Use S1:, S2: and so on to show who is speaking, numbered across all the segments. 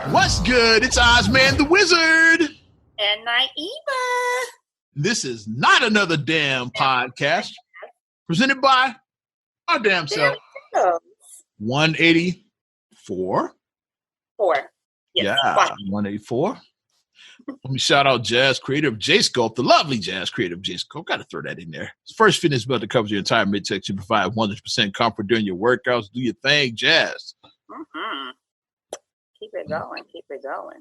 S1: What's good? It's Ozman the Wizard.
S2: And Naima.
S1: This is not another damn podcast presented by our damn self. 184.
S2: 4.
S1: Yes, yeah, 184. Let me shout out Jazz Creative J Scope, the lovely Jazz Creative J Scope. Got to throw that in there. It's first fitness belt that covers your entire midsection, provide 100% comfort during your workouts. Do your thing, Jazz.
S2: Mm-hmm. Keep it going. Keep it going.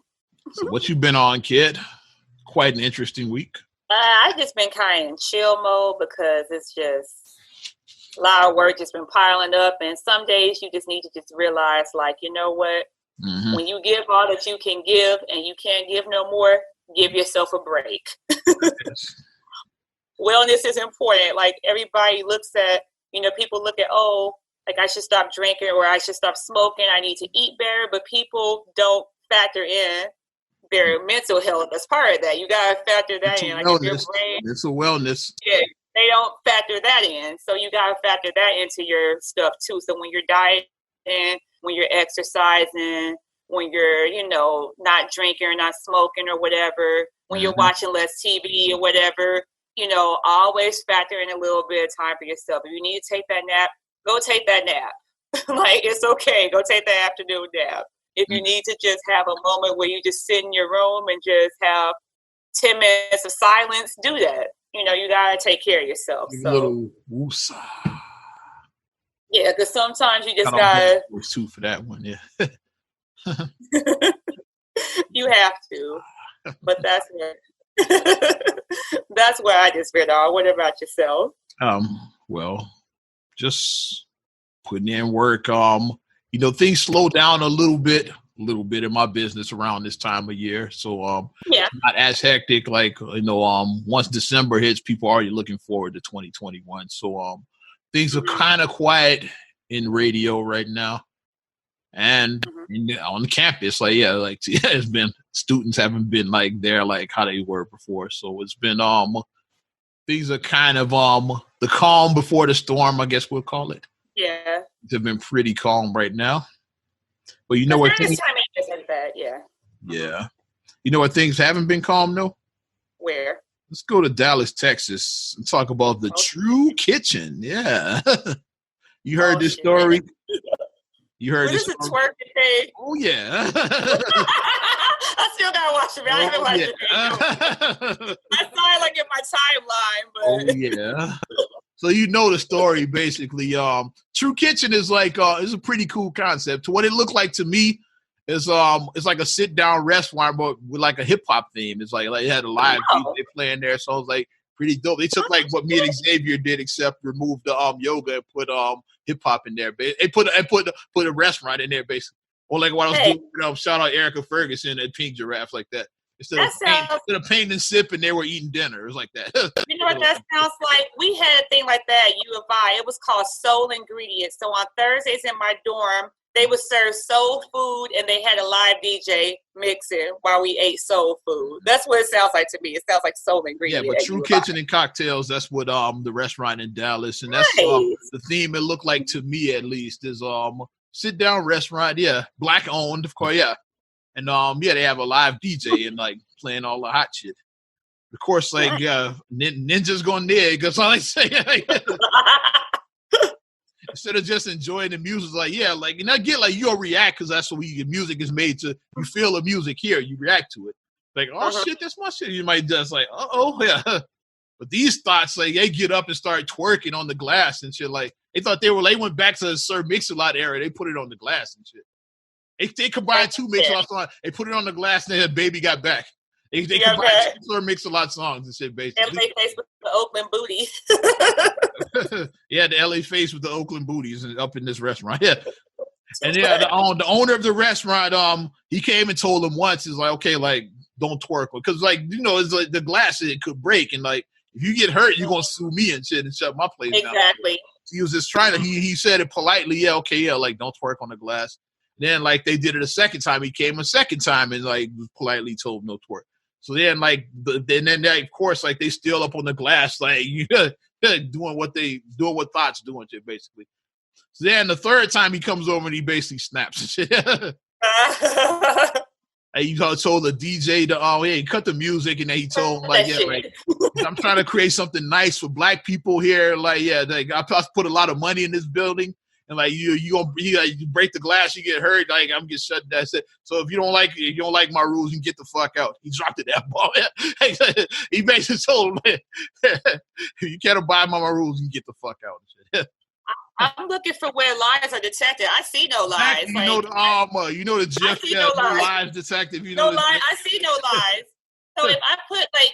S1: So what you been on, kid? Quite an interesting week.
S2: I just been kind of in chill mode because it's just a lot of work just been piling up. And some days you just need to just realize, like, you know what? Mm-hmm. When you give all that you can give and you can't give no more, give yourself a break.
S1: Yes.
S2: Wellness is important. Like everybody looks at, people look at, like I should stop drinking or I should stop smoking. I need to eat better. But people don't factor in their mental health as part of that. You got to factor that in. Like your brain,
S1: it's a wellness.
S2: Yeah, they don't factor that in. So you got to factor that into your stuff too. So when you're dieting, when you're exercising, when you're, not drinking or not smoking or whatever, when you're watching less TV or whatever, always factor in a little bit of time for yourself. If you need to take that nap, go take that nap. Like, it's okay. Go take that afternoon nap. If you need to just have a moment where you just sit in your room and just have 10 minutes of silence, do that. You got to take care of yourself.
S1: So. A little woosah.
S2: Yeah, because sometimes you just got to.
S1: There's two for that one, yeah.
S2: You have to. But that's it. That's where I just been on. What about yourself?
S1: Well, just putting in work. Things slow down a little bit in my business around this time of year. So not as hectic. Like, once December hits, people are already looking forward to 2021. So things are kind of quiet in radio right now. And on campus, it's been, students haven't been like there like how they were before. So it's been things are kind of the calm before the storm, I guess we'll call it.
S2: Yeah.
S1: They've been pretty calm right now. But what
S2: this time it isn't bad, yeah.
S1: Yeah. You know what things haven't been calm though?
S2: Where?
S1: Let's go to Dallas, Texas and talk about the True Kitchen. Yeah. You heard this story? You heard this?
S2: Is a twerk today?
S1: Oh yeah.
S2: I still gotta watch it. I haven't watched it. I saw it like in my timeline, but
S1: yeah. So the story basically. True Kitchen is like is a pretty cool concept. To what it looked like to me is it's like a sit down restaurant but with like a hip hop theme. It's like it had a live DJ playing there, so it was like pretty dope. They took like what me and Xavier did, except remove the yoga and put hip hop in there. They put a restaurant in there basically. Or like what I was doing, shout out Erica Ferguson at Pink Giraffe like that. Instead of painting and sipping, they were eating dinner. It was like that.
S2: You know what that sounds like? We had a thing like that at U of I. It was called Soul Ingredients. So on Thursdays in my dorm, they would serve soul food, and they had a live DJ mixing while we ate soul food. That's what it sounds like to me. It sounds like Soul Ingredients.
S1: Yeah, but True Kitchen and Cocktails, that's what the restaurant in Dallas, and that's the theme it looked like to me at least is sit down restaurant, yeah, black owned, of course, yeah. And they have a live DJ and like playing all the hot shit. Of course, like ninjas going there because all they say. Instead of just enjoying the music, and I get you'll react because that's what your music is made to. You feel the music here, you react to it. Like, shit, that's my shit. You might just like, yeah. But these thoughts, like, they get up and start twerking on the glass and shit. Like, they thought they went back to the Sir Mix-a-Lot era. They put it on the glass and shit. They combined two Mix-a-Lot songs. They put it on the glass and then Baby Got Back. They combined two Sir Mix-a-Lot songs and shit, basically.
S2: LA Face with the Oakland booty.
S1: Yeah, the LA Face with the Oakland booties up in this restaurant. Yeah. And the owner of the restaurant, he came and told him once, he's like, okay, like, don't twerk. Because, it's like the glass, it could break. And, like, if you get hurt, you're going to sue me and shit and shut my place down.
S2: Exactly.
S1: He was just trying to, he said it politely. Yeah, okay, yeah, like, don't twerk on the glass. Then, like, they did it a second time. He came a second time and, like, politely told him no twerk. So then, like, of course, like, they still up on the glass, like, doing what thoughts doing shit, basically. So then the third time he comes over and he basically snaps and shit. He told the DJ to hey, cut the music, and then he told him like, yeah, like I'm trying to create something nice for black people here. Like, yeah, like I put a lot of money in this building, and like you break the glass, you get hurt. Like I'm get shut. That's it. So if you don't like my rules, you can get the fuck out. He dropped it that ball. He basically told him, you can't abide by my rules, you can get the fuck out.
S2: I'm looking for where lies are detected. I see no lies.
S1: Exactly. You know the Jeff no lies detective. You know
S2: no lies. I see no lies. So if I put like,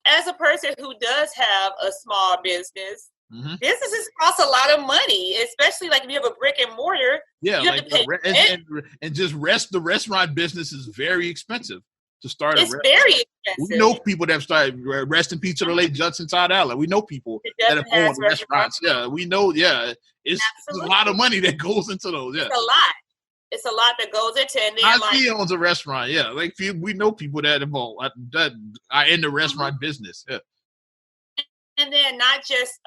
S2: as a person who does have a small business, businesses cost a lot of money, especially like if you have a brick and mortar.
S1: Yeah,
S2: you
S1: have to pay and just the restaurant business is very expensive to start.
S2: It's very expensive.
S1: We know people that have started. Rest in peace to the late Judson Todd Allen. We know people that have owned restaurants. Yeah, we know. Yeah, it's a lot of money that goes into those. Yeah,
S2: it's a lot. It's a lot that goes into it.
S1: And then, he owns a restaurant. Yeah, like we know people that are in the restaurant business. Yeah,
S2: and then not just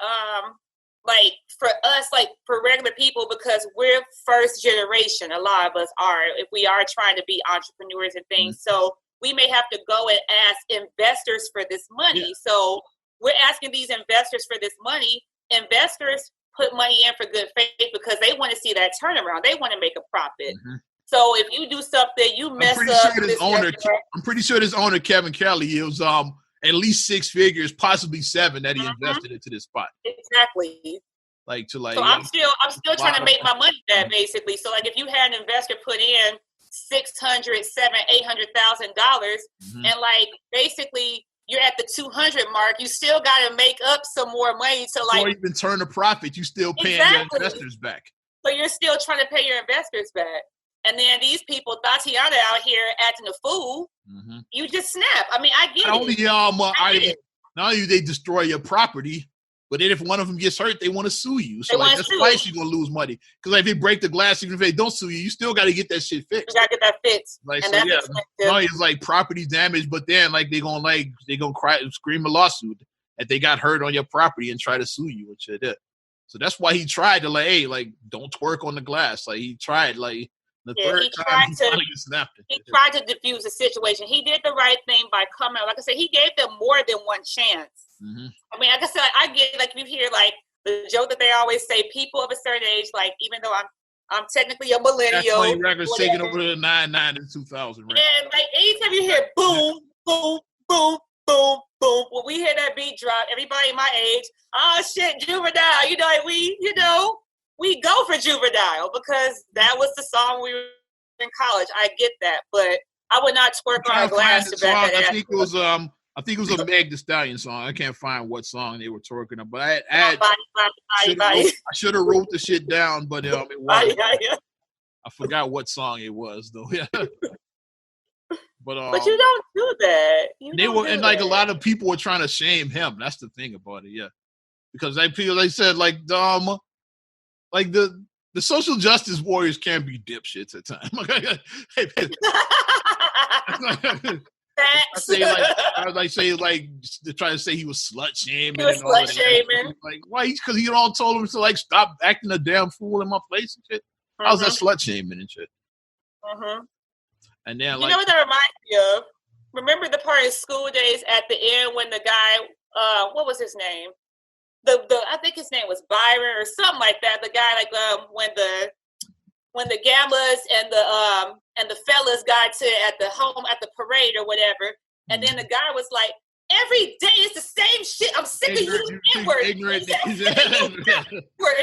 S2: like for us, like for regular people, because we're first generation. A lot of us are. If we are trying to be entrepreneurs and things, so we may have to go and ask investors for this money. Yeah. So we're asking these investors for this money. Investors put money in for good faith because they want to see that turnaround. They want to make a profit. So if you do something, you mess up.
S1: I'm pretty sure this owner, Kevin Kelly, it was at least 6 figures, possibly 7 that he invested into this spot.
S2: Exactly.
S1: So
S2: I'm still trying to make my money back, basically. So like if you had an investor put in $600,000, $700,000, $800,000, and like basically you're at the 200 mark, you still got to make up some more money to like.
S1: Or even turn a profit, you still paying your investors back.
S2: So you're still trying to pay your investors back, and then these people, Tatiana out here acting a fool. You just snap. I mean, I get it.
S1: Not only they destroy your property, but then if one of them gets hurt, they want to sue you. So like, that's twice you're going to lose money. Because like, if they break the glass, even if they don't sue you, you still got to get that shit fixed.
S2: You got to get that fixed.
S1: Like, and so yeah, not only it's like property damage, but then like they're going to cry, scream a lawsuit that they got hurt on your property and try to sue you and shit. Yeah. So that's why he tried to like, hey, like don't twerk on the glass. Like he tried like the third time he finally snapped it.
S2: He tried to diffuse the situation. He did the right thing by coming. Like I said, he gave them more than one chance. I mean, like I said, I get like you hear like the joke that they always say, people of a certain age, like even though I'm technically a millennial.
S1: That's records taking over the 99 and 2000. Right?
S2: And like anytime you hear boom, boom, boom, boom, boom, when we hear that beat drop, everybody my age, oh shit, Juvenile, like we go for Juvenile because that was the song we were in college. I get that, but I would not twerk on a glass to back that ass.
S1: I think it was a Meg Thee Stallion song. I can't find what song they were twerking on, but I should have wrote the shit down, but it wasn't. I forgot what song it was though. Yeah.
S2: But you don't do that.
S1: A lot of people were trying to shame him. That's the thing about it, yeah. Because they said like the social justice warriors can't be dipshits at times. I say to try to say he was slut shaming.
S2: He was slut shaming.
S1: Like why? Because he all told him to like stop acting a damn fool in my place and shit. How's that slut shaming and shit? And then
S2: you know what that reminds me of? Remember the part in School Days at the end when the guy, what was his name? I think his name was Byron or something like that. The guy when the gamblers and the fellas got to at the parade or whatever, and then the guy was like, every day it's the same shit. I'm sick of you N-word. And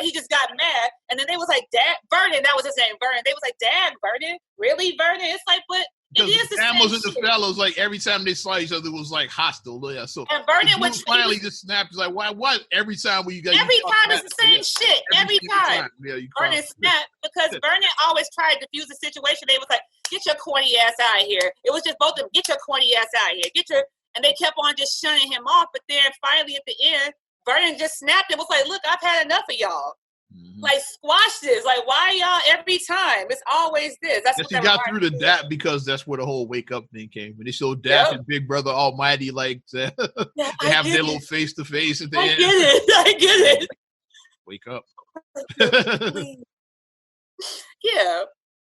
S2: he just got mad. And then they was like, Dad, Vernon, that was his name, Vernon. They was like, Dad, Vernon? Really, Vernon? It's like, but it is the same
S1: shit. The fellows, like, every time they saw each other, it was, like, hostile. Yeah, so
S2: and Vernon would
S1: finally just snapped. He's like, what? Every time you guys...
S2: Every time it's the same shit. Every time. Yeah, Vernon snapped because Vernon always tried to defuse the situation. They was like, get your corny ass out of here. It was just both of them, get your corny ass out of here. And they kept on just shunning him off. But then finally at the end, Vernon just snapped and was like, look, I've had enough of y'all. Like, squash this. Like, why y'all every time? It's always this. That's what
S1: he got through the DAP because that's where the whole wake up thing came. When they showed DAP and Big Brother Almighty, like, they have their little face to face at the end.
S2: I get it.
S1: Wake up.
S2: Yeah.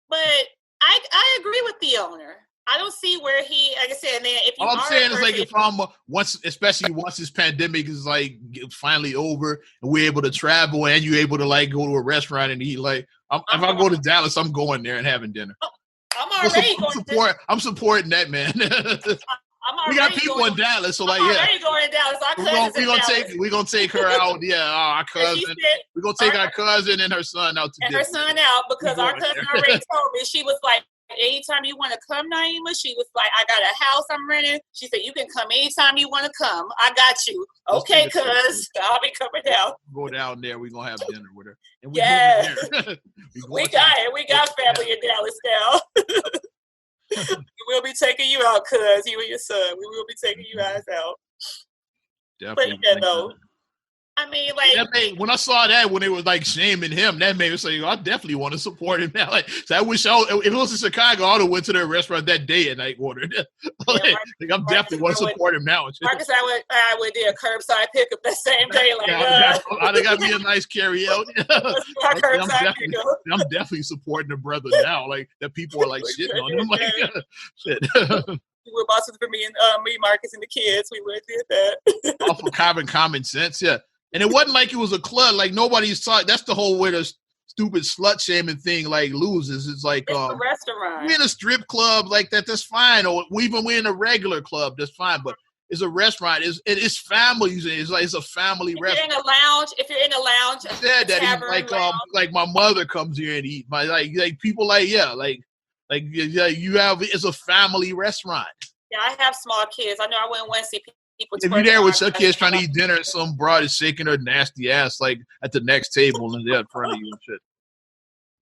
S2: But I agree with the owner. I don't see where he, like I said, and then if you
S1: all I'm saying is like if I'm especially once this pandemic is like finally over and we're able to travel and you're able to like go to a restaurant and eat, like if I go to Dallas, I'm going there and having dinner. I'm supporting that, man. We got people in Dallas, so like
S2: going to Dallas.
S1: We're gonna take her out. Yeah, our cousin. We're gonna take our cousin and her son out to dinner.
S2: Her son out because our cousin already told me. She was like, anytime you want to come, Naima, she was like, I got a house I'm renting. She said, you can come anytime you want to come. I got you. Okay, cuz I'll be coming down.
S1: Go down there. We're going to have dinner with her.
S2: And we got it. We got family in Dallas now. We'll be taking you out, cuz you and your son. We will be taking you guys out.
S1: Definitely.
S2: But though. I mean, like
S1: when I saw that when they was like shaming him, that made me say, I definitely want to support him now. Like, so I wish if it was in Chicago, I would have went to their restaurant that day and like ordered. I'm definitely want to support him now.
S2: Marcus, I would do a curbside pickup that same day. Like,
S1: I got me a nice carry out. I'm definitely supporting the brother now. Like that people are like shitting on him. Like shit.
S2: We were bosses for me and me, Marcus, and the kids. We would have did that.
S1: Off of common sense, yeah. And it wasn't like it was a club. Like nobody saw. That's the whole way the stupid slut shaming thing like loses. It's like
S2: it's a restaurant.
S1: We're in a strip club like that. That's fine. Or even we're in a regular club. That's fine. But it's a restaurant. It's families. It's like it's a family restaurant.
S2: If you're in a lounge,
S1: I said that like my mother comes here and eat. My like people like you have. It's a family restaurant.
S2: Yeah, I have small kids. I know I wouldn't want to see people.
S1: If you're there with your kids trying to eat dinner and some broad is shaking her nasty ass like at the next table and they're in front of you and shit.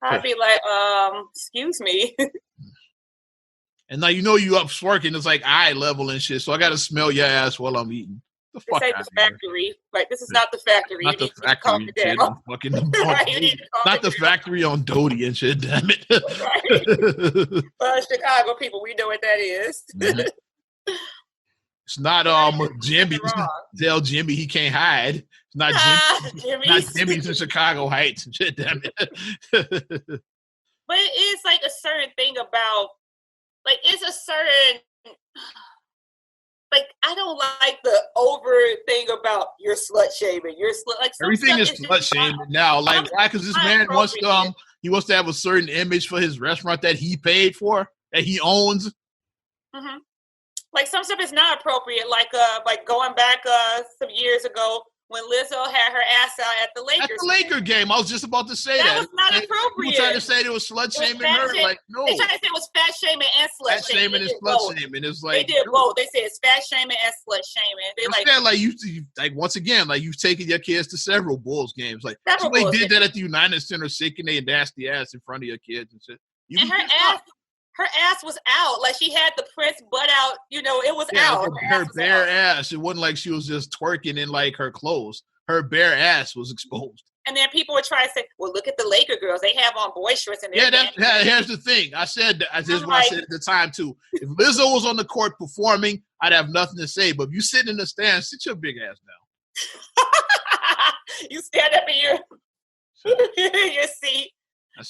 S2: I'd be like, excuse me.
S1: And now you up working, it's like eye level and shit, so I gotta smell your ass while I'm eating.
S2: The fuck this ain't the factory. Like this is not the factory.
S1: Not the factory shit. Not the factory on Doty and shit, damn it.
S2: Chicago people, we know what that is.
S1: Mm-hmm. It's not Jimmy. Tell Jimmy he can't hide. It's not Jimmy. Not Jimmy's in Chicago Heights and shit. Damn it.
S2: But it is like a certain thing about it's a certain I don't like the over thing about your slut shaming. Your slut
S1: everything is slut shaming now. Like why? Because this man wants to have a certain image for his restaurant that he paid for, that he owns.
S2: Mm-hmm. Like some stuff is not appropriate. Like going back some years ago when Lizzo had her ass out at the Lakers.
S1: At the Laker game, I was just about to say that.
S2: That was not appropriate.
S1: People trying to say it was slut shaming her. Like no,
S2: they tried to say it was fat shaming and slut shaming.
S1: Fat shaming and slut shaming. It's like
S2: they did both. They said it's fat shaming and slut shaming. They
S1: you once again you've taken your kids to several Bulls games. Like somebody did that at the United Center, shaking their nasty ass in front of your kids and shit.
S2: Her ass was out. Like she had the Prince butt out. It was out.
S1: Her bare ass. It wasn't like she was just twerking in like her clothes. Her bare ass was exposed.
S2: And then people were trying to say, "Well, look at the Laker girls. They have on boy shorts." And
S1: here's the thing. I said what I said at the time too. If Lizzo was on the court performing, I'd have nothing to say. But if you sitting in the stands, sit your big ass
S2: down. You stand up in your seat.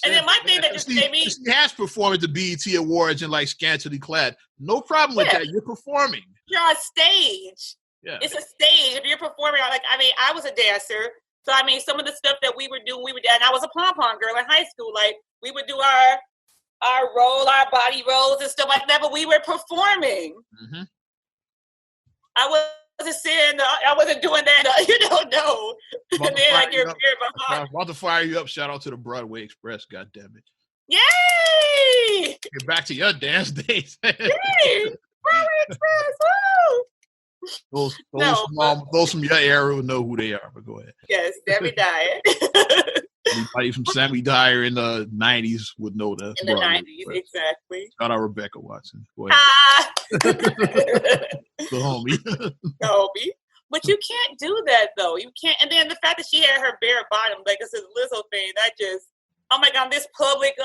S2: And then my thing that just made me...
S1: She has performed at the BET Awards in like scantily clad. No problem with that. You're performing.
S2: You're on stage. Yeah. It's a stage. If you're performing, I was a dancer. So, some of the stuff that we were doing, and I was a pom-pom girl in high school. Like, we would do our body rolls and stuff like that, but we were performing. Mm-hmm. I wasn't doing that. No. And then you're behind.
S1: I'm about to fire you up. Shout out to the Broadway Express. God damn it!
S2: Yay!
S1: Get back to your dance days.
S2: Yay! Broadway Express. Woo!
S1: Those from your era will know who they are. But go ahead.
S2: Yes, Sammy Dyer.
S1: Anybody from Sammy Dyer in the 90s would know that.
S2: In the 90s, exactly.
S1: Shout out Rebecca Watson. Go ahead. The homie.
S2: But you can't do that, though. You can't. And then the fact that she had her bare bottom, like it's a Lizzo thing, that just, oh my God, this public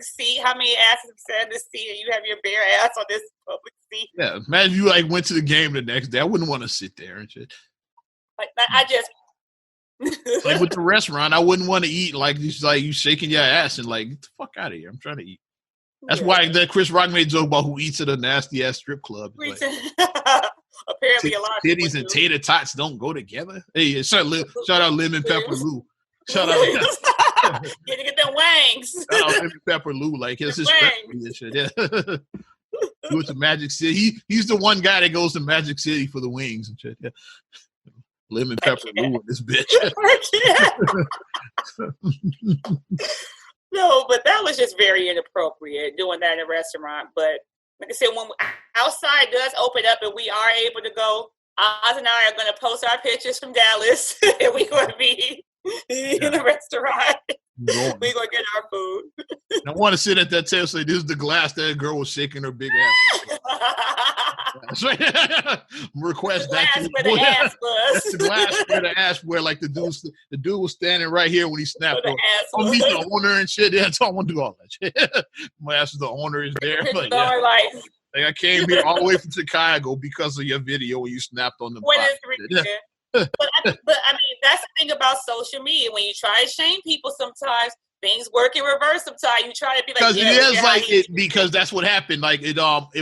S2: seat, how many asses sat in this seat and you have your bare ass on this public seat?
S1: Yeah, imagine if you went to the game the next day. I wouldn't want to sit there and shit.
S2: I just...
S1: like with the restaurant, I wouldn't want to eat like you shaking your ass and like, get the fuck out of here. I'm trying to eat. That's why that Chris Rock made a joke about who eats at a nasty ass strip club.
S2: Like, apparently, a lot of
S1: titties and tater tots don't go together. Hey, shout out Lemon Pepper Lou. Shout out.
S2: Get them wangs.
S1: Shout out Lemon Pepper Lou. Like it's his shit. Yeah. He went to Magic City. He's the one guy that goes to Magic City for the wings and shit. Yeah. Lemon Pepper Lou in this bitch.
S2: No, but that was just very inappropriate doing that in a restaurant. But like I said, when outside does open up and we are able to go, Oz and I are going to post our pictures from Dallas, and we're going to be in the restaurant. We're going to get our food.
S1: I want to sit at that table and say, this is the glass that girl was shaking her big ass. Request that. That's the glass where the ass where like the dude was standing right here when he snapped off. I'll meet the owner and shit. Yeah, I want to do all that shit. My ass is the owner is there. Like, yeah. Like I came here all the way from Chicago because of your video when you snapped on the
S2: but I mean, that's the thing about social media. When you try to shame people, sometimes things work in reverse. Sometimes you try to be like,
S1: because that's what happened. Like it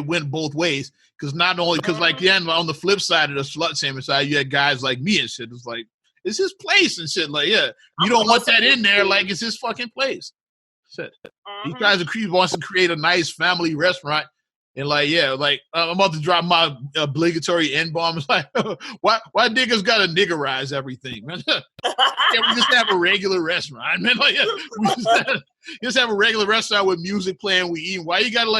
S1: went both ways. Because not only like then on the flip side of the slut shaming side, you had guys like me and shit. It's like it's his place and shit. Like you don't want that in there. Like it's his fucking place. Shit. He wants to create a nice family restaurant. And I'm about to drop my obligatory N-bomb. It's like, why niggas gotta niggerize everything, man? Can't we just have a regular restaurant, man? Like, just have a regular restaurant with music playing, we eat. Why you gotta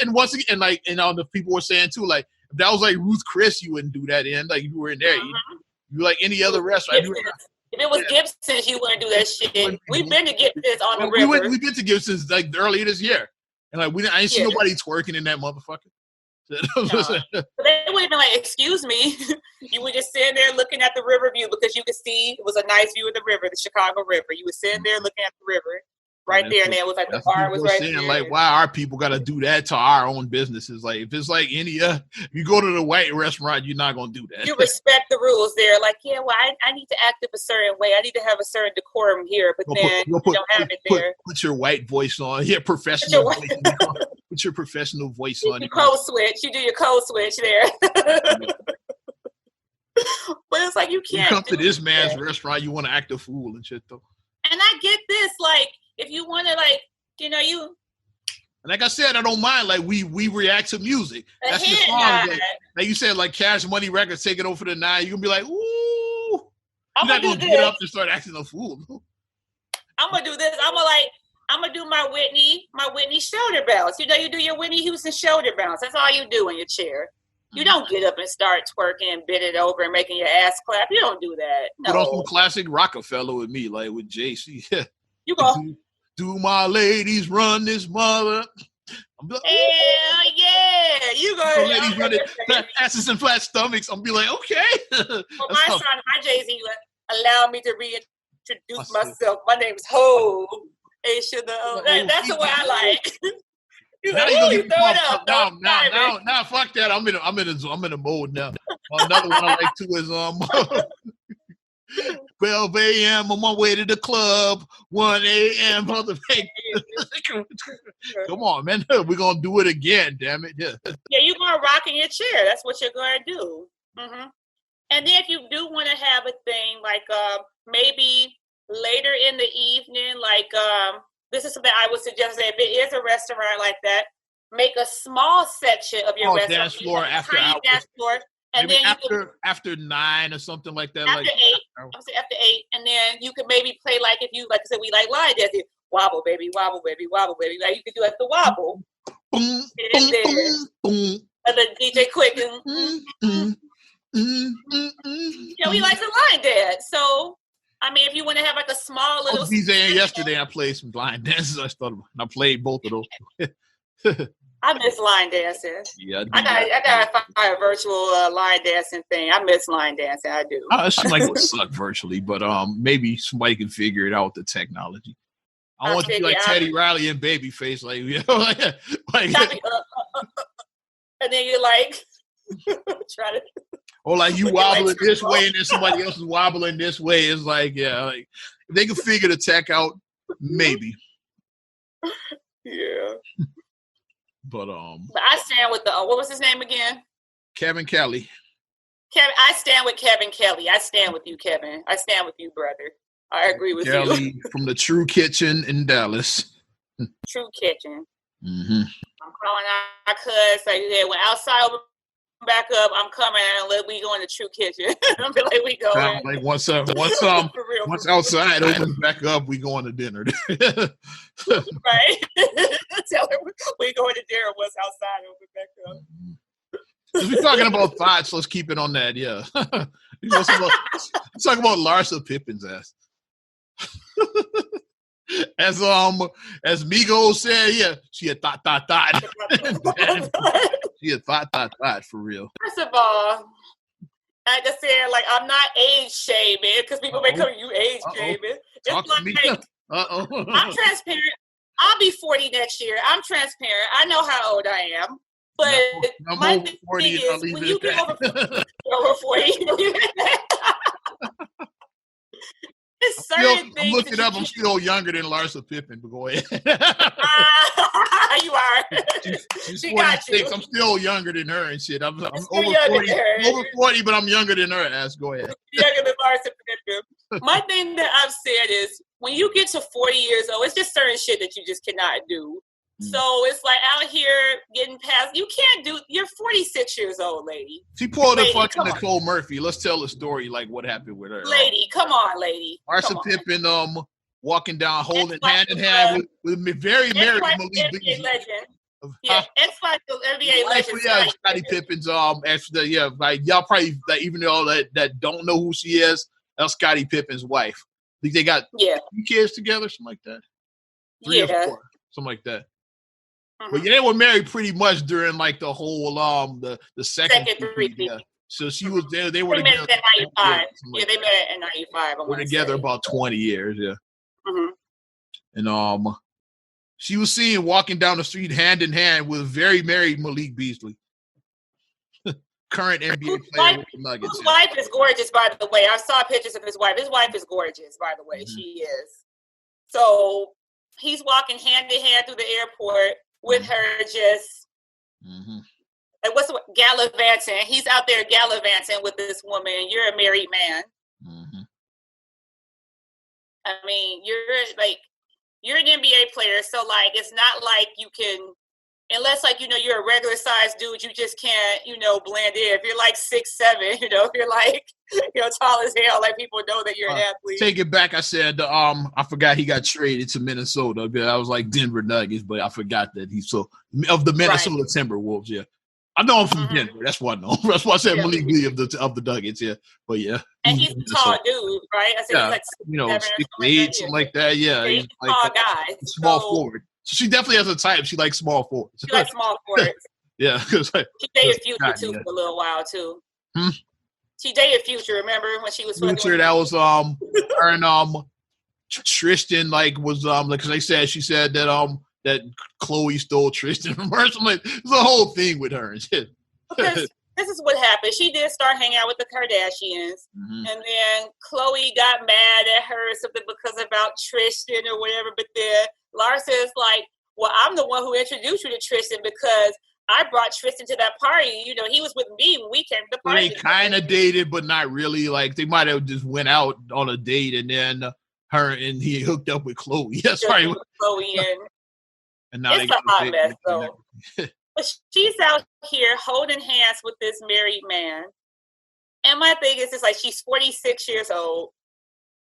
S1: and once again, the people were saying too, like, if that was like Ruth Chris, you wouldn't do that in. Like, if you were in there, you like any other restaurant.
S2: If it was Gibson's, you wouldn't do that shit. We've been to Gibson's on the river.
S1: We've been to Gibson's like earlier this year. And like I ain't see nobody twerking in that motherfucker.
S2: But they would have been like, excuse me. You were just sitting there looking at the river view because you could see it was a nice view of the river, the Chicago River. You were sitting there looking at the river right there, and then it was like the bar was right there.
S1: Like, why our people got to do that to our own businesses? Like, if it's like India, if you go to the white restaurant, you're not gonna do that.
S2: You respect the rules there. Like, yeah, well, I need to act a certain way. I need to have a certain decorum here, but then you don't have it there.
S1: Put your white voice on. Yeah, professional voice. Put your professional voice on.
S2: You code switch. You do your code switch there. But it's like you can't.
S1: You come to this man's restaurant, you want to act a fool and shit though.
S2: And I get this, like, if you want to, like, you.
S1: Like I said, I don't mind. Like we react to music. That's your song. Like you said, like Cash Money Records taking over the 9. You can be like, ooh. You're not gonna get up and start acting a fool.
S2: I'm gonna do this. I'm gonna do my Whitney shoulder bounce. You do your Whitney Houston shoulder bounce. That's all you do in your chair. You don't get up and start twerking and bend it over and making your ass clap. You don't do that. No.
S1: Put on some classic Rockefeller with me, like with JC.
S2: You go.
S1: Do my ladies run this mother?
S2: I'm like, hell yeah! You go.
S1: Ladies running asses and flat stomachs. I'm be like, okay.
S2: Well, my Jay-Z allowed me to reintroduce myself. My name's Ho. That's the way I like.
S1: Now you gonna get now, fuck that. I'm in a mode now. Another one I like too is 12 a.m. on my way to the club. 1 a.m. Come on, man. We're gonna do it again. Damn it. Yeah,
S2: you're gonna rock in your chair. That's what you're gonna do. Mm-hmm. And then if you do want to have a thing like maybe later in the evening, like this is something I would suggest that if it is a restaurant like that, make a small section of your restaurant.
S1: Dance floor after hours.
S2: Dance floor, and
S1: maybe
S2: then
S1: after 9 or something like that.
S2: After 8, I'm saying after 8, and then you could maybe play like if you like I said we like line dancing, wobble baby, wobble baby, wobble baby. Like you could do like the wobble. Boom, boom, boom, boom. And then DJ Quick. He likes a line dance, so. I mean, if you want to have like a small little.
S1: I was DJing yesterday. I played some line dances. I played both of those.
S2: I miss line dancing.
S1: Yeah,
S2: I got a virtual line dancing thing. I miss line dancing. I do.
S1: Somebody would suck virtually, but maybe somebody can figure it out with the technology. I want to be like Teddy Riley and Babyface,
S2: and then you're like, try to.
S1: Or like you wobbling this way and then somebody else is wobbling this way. It's like, yeah, like if they can figure the tech out, maybe.
S2: Yeah.
S1: But
S2: I stand with the what was his name again?
S1: Kevin Kelly.
S2: Kevin, I stand with Kevin Kelly. I stand with you, Kevin. I stand with you, brother. I agree with
S1: Kelly
S2: you.
S1: from the True Kitchen in Dallas.
S2: True Kitchen.
S1: Mm-hmm.
S2: I'm calling our cuz. Like, yeah, when outside open back up, I'm coming and let we go in the True Kitchen. I'm like, we go.
S1: Like once outside opens back up, we going to dinner.
S2: Right. Tell her we going to dinner once outside open back up.
S1: If we're talking about thoughts, let's keep it on that. Yeah. Let's talk about Larsa Pippen's ass. As Migos said, yeah, she a thought. She a thought for real.
S2: First of all, like I said, like I'm not age shaming because people may come you age shaming. It's like I'm transparent. I'll be 40 next year. I'm transparent. I know how old I am. But my thing is, when you get over 40, it's certain things.
S1: I'm looking it up. I'm still younger than Larsa Pippen, but go ahead.
S2: You are.
S1: She's 46. I'm still younger than her and shit. I'm over 40. Over 40, but I'm younger than her ass. Go ahead.
S2: Younger than Larsa Pippen. My thing that I've said is, when you get to 40 years old, it's just certain shit that you just cannot do. So it's like out here getting past. You can't do. You're 46 years old, lady.
S1: She pulled a fucking Nicole Murphy. Let's tell the story, like what happened with her.
S2: Lady, come on, lady.
S1: Larsa Pippen, walking down, holding hand in hand with very married Malik Beasley.
S2: Yeah, X-Files NBA legend.
S1: Yeah, Scottie Pippen's actually, yeah, like y'all probably like even though that don't know who she is, that's Scottie Pippen's wife. I think they got 2 kids together, something like that. 3 or 4, something like that. Mm-hmm. But yeah, they were married pretty much during like the whole the second
S2: 3.
S1: Yeah. So she was there. They were
S2: together. Met in 95. Yeah, they met in 95.
S1: We're together about 20 years. Yeah.
S2: Mm-hmm.
S1: And she was seen walking down the street hand in hand with very married Malik Beasley, current NBA player with the Nuggets.
S2: His wife is gorgeous, by the way. I saw pictures of his wife. His wife is gorgeous, by the way. Mm-hmm. She is. So he's walking hand in hand through the airport with her, just like gallivanting. He's out there gallivanting with this woman. You're a married man.
S1: Mm-hmm.
S2: I mean, you're an NBA player, so like it's not like you can, unless like you're a regular sized dude, you just can't blend in. If you're like 6'7", if you're like tall as hell, like people know that you're an athlete.
S1: Take it back. I said I forgot he got traded to Minnesota. I was like Denver Nuggets, but I forgot that he's of the Minnesota Timberwolves. Yeah, I know him from Denver. That's what I know. That's why I said Malik Lee of the Nuggets. Yeah, but yeah,
S2: and he's a tall dude, right? I said he's like
S1: 6'8", something like that. Yeah,
S2: he's a tall guy,
S1: small forward. So she definitely has a type. She likes small forwards.
S2: She likes small forwards.
S1: Yeah, because
S2: she dated Future too for a little while too. She dated Future. Remember when she was
S1: Future? That was her and Tristan was like because she said that that Chloe stole Tristan from her. So like there's a whole thing with her and shit.
S2: Because this is what happened. She did start hanging out with the Kardashians, and then Chloe got mad at her or something because about Tristan or whatever. But then Larsa is like, well, I'm the one who introduced you to Tristan because I brought Tristan to that party. He was with me when we came to the party.
S1: They kind of dated, but not really. Like they might have just went out on a date, and then her and he hooked up with Chloe. That's right.
S2: Chloe
S1: and now
S2: it's a hot mess, though. But she's out here holding hands with this married man. And my thing is, it's like she's 46 years old.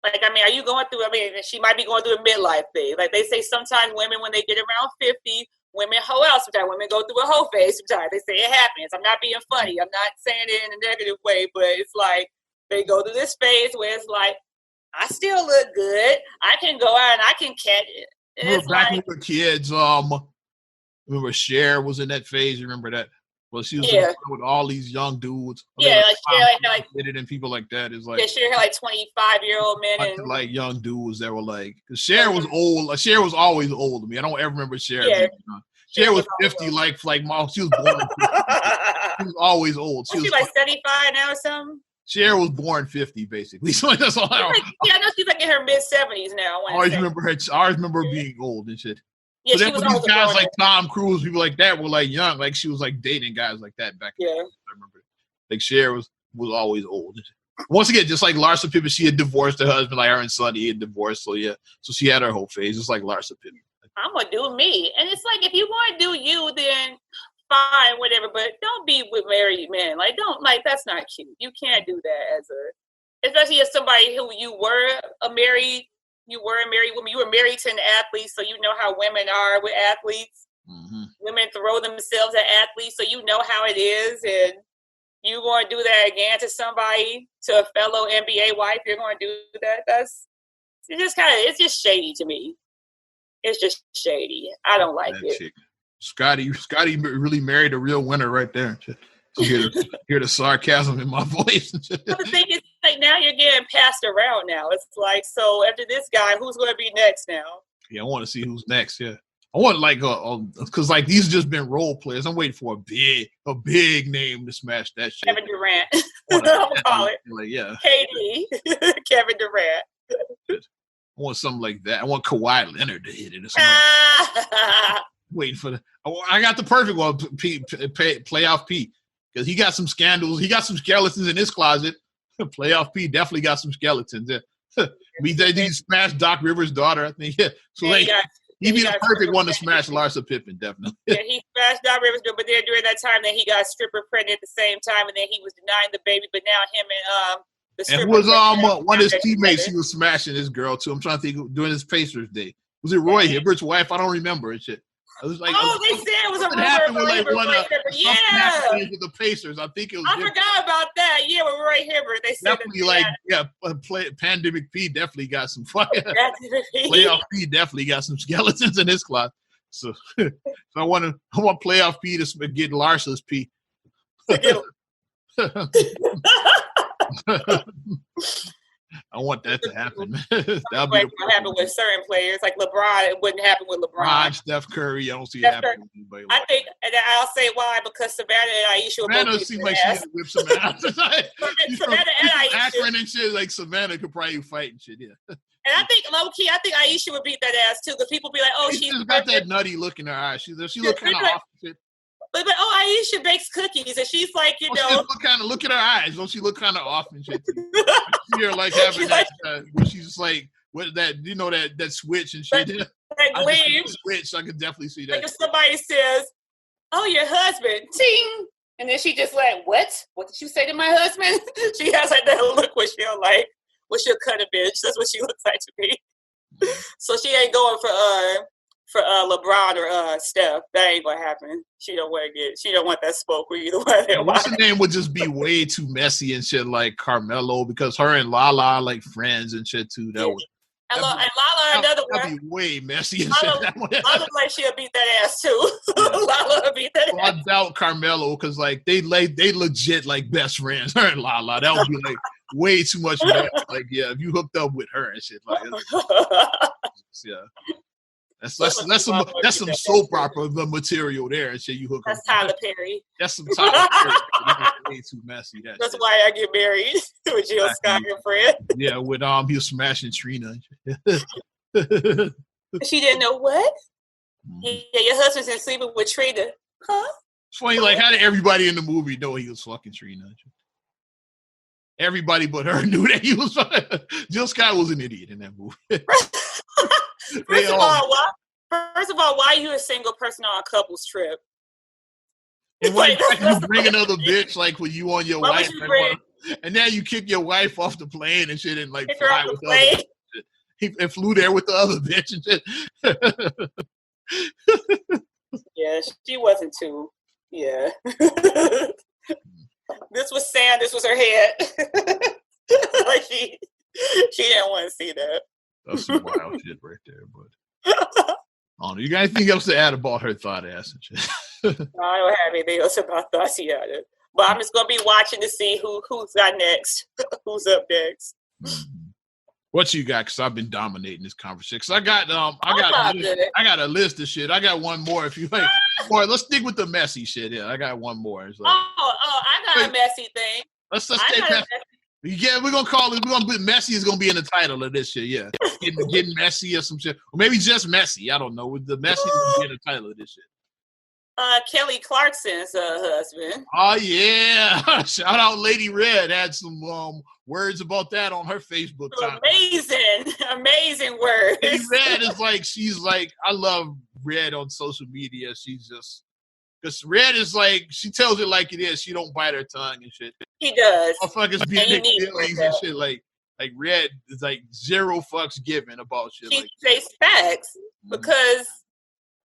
S2: Like, I mean, are you going through, she might be going through a midlife thing. Like they say sometimes women, when they get around 50, women hoe out sometimes. Women go through a hoe phase sometimes. They say it happens. I'm not being funny. I'm not saying it in a negative way, but it's like they go through this phase where it's like, I still look good. I can go out and I can catch it.
S1: Remember back when we were kids, remember Cher was in that phase. You remember that? Well, she was with all these young dudes.
S2: Yeah, like
S1: and people like that. Is like
S2: Cher had like 25-year-old men and
S1: like young dudes that were like. Cause Cher was old. Like, Cher was always old to me. I don't ever remember Cher.
S2: Yeah.
S1: Cher was 50. Like mom. She was born. She was always old.
S2: She was like 75 now or something.
S1: Cher was born 50, basically. So that's all.
S2: I know she's like in her mid-70s now.
S1: I always remember her being old and shit.
S2: Yeah,
S1: so
S2: she was
S1: these guys like
S2: girl.
S1: Tom Cruise, people like that were like young, like she was like dating guys like that back.
S2: Yeah,
S1: I remember. Like Cher was always old. Once again, just like Larsa Pippen, she had divorced her husband, like her and Sonny had divorced. So yeah, so she had her whole phase, just like Larsa Pippen.
S2: I'm gonna do me, and it's like if you want to do you, then fine, whatever. But don't be with married men. Like don't like that's not cute. You can't do that especially as somebody who you were a married woman. You were married to an athlete, so you know how women are with athletes. Mm-hmm. Women throw themselves at athletes, so you know how it is, and you going to do that again to somebody, to a fellow NBA wife. You're going to do that. It's just shady to me. It's just shady. I don't like it.
S1: Chick. Scotty really married a real winner right there. You hear the sarcasm in my voice.
S2: But the thing is, like now you're getting passed around now. It's like, so after this guy, who's going to be next now?
S1: Yeah, I want to see who's next. Yeah, I want like because like these just been role players. I'm waiting for a big name to smash that shit.
S2: Kevin Durant. I'm gonna call it.
S1: Like, yeah.
S2: KD. Kevin Durant.
S1: I want something like that. I want Kawhi Leonard to hit it or something. Waiting for I got the perfect one. Playoff P. Because he got some scandals. He got some skeletons in his closet. Playoff P definitely got some skeletons. Yeah. He smashed Doc Rivers' daughter, I think. Yeah. So he'd be the perfect one to smash Larsa Pippen, definitely.
S2: Yeah, he smashed Doc Rivers' daughter, but then during that time, then he got stripper pregnant at the same time, and then he was denying the baby. But now him and the stripper.
S1: And was one of his teammates he was smashing his girl too. I'm trying to think during his Pacers day. Was it Roy Hibbert's wife? I don't remember and shit. I was like,
S2: they said it was a rumor.
S1: Yeah, with the Pacers. I think it was.
S2: I forgot about that. Yeah, with Roy Hibbert, they said
S1: definitely Pandemic P definitely got some fire. Playoff P definitely got some skeletons in his closet. So I want Playoff P to get Larsa's P. I want that to happen. That'll be
S2: what happened with certain players, like LeBron. It wouldn't happen with LeBron.
S1: Steph Curry. I don't see it happening with anybody.
S2: I think, and I'll say why, because Savannah and Aisha would
S1: Savannah seems like she could whip some ass. Savannah and Aisha. Akron and shit, like Savannah could probably fight and shit, yeah.
S2: And I think, low key, Aisha would beat that ass too, because people be like, oh, she's
S1: got that nutty look in her eyes. She look kind of off and shit.
S2: But Aisha bakes cookies, and she's like,
S1: look at her eyes. Don't she look kind of off and shit? You're like having that. She's just like what that that switch and shit.
S2: That gleam.
S1: Switch. I could definitely see that.
S2: Like if somebody says, "Oh, your husband," ting, and then she just like, "What? What did you say to my husband?" She has like that look where she'll cut a bitch. That's what she looks like to me. So she ain't going for LeBron or Steph. That ain't gonna happen. She don't want that smoke with either one.
S1: What's her name would just be way too messy and shit, like Carmelo, because her and Lala like friends and shit too. And
S2: Lala another one.
S1: That'd be way messy and
S2: shit. Lala like she'll beat that ass too. Yeah. Lala will beat that ass.
S1: I doubt Carmelo because like they legit like best friends. Her and Lala, that would be like way too much. Like if you hooked up with her and shit, like yeah. That's some soap opera material there and shit. You hook
S2: up. That's Tyler Perry.
S1: That's some Tyler Perry. Way too messy.
S2: That's why I get married with Jill Scott, your friend.
S1: Yeah, with he was smashing Trina.
S2: She didn't know what? Yeah, your husband's in sleeping with Trina. Huh?
S1: It's funny, like how did everybody in the movie know he was fucking Trina? Everybody but her knew that he was. Jill Scott was an idiot in that movie. First
S2: of all, why are you a single person on a couple's trip?
S1: And why you bring another bitch like when you on your wife, and now you kick your wife off the plane and shit and like fly with the other bitch. He flew there with the other bitch and
S2: shit. Yeah, she wasn't too. Yeah. This was sand. This was her head. Like she didn't want to see that.
S1: That's some wild shit right there, but you got anything else to add about her thought ass and shit?
S2: I don't have anything else about thoughts yet. But I'm just gonna be watching to see who's got next, who's up next.
S1: Mm-hmm. What you got? Because I've been dominating this conversation. Cause I got a list of shit. I got one more if you like. Or let's stick with the messy shit. Yeah, I got one more. Like,
S2: I got a messy thing.
S1: Let's take that. Yeah, we're gonna call it. We're gonna put messy is gonna be in the title of this shit. Yeah. getting messy or some shit, or maybe just messy. I don't know. With the messy being the title of this shit.
S2: Kelly Clarkson's husband.
S1: Oh yeah! Shout out Lady Red. Had some words about that on her Facebook time.
S2: Amazing words.
S1: Lady Red is like, she's like, I love Red on social media. She's just, because Red is like, she tells it like it is. She don't bite her tongue and shit.
S2: She does.
S1: Motherfuckers be in feelings and shit. Like Red is like zero fucks given about shit.
S2: She
S1: like
S2: says facts because.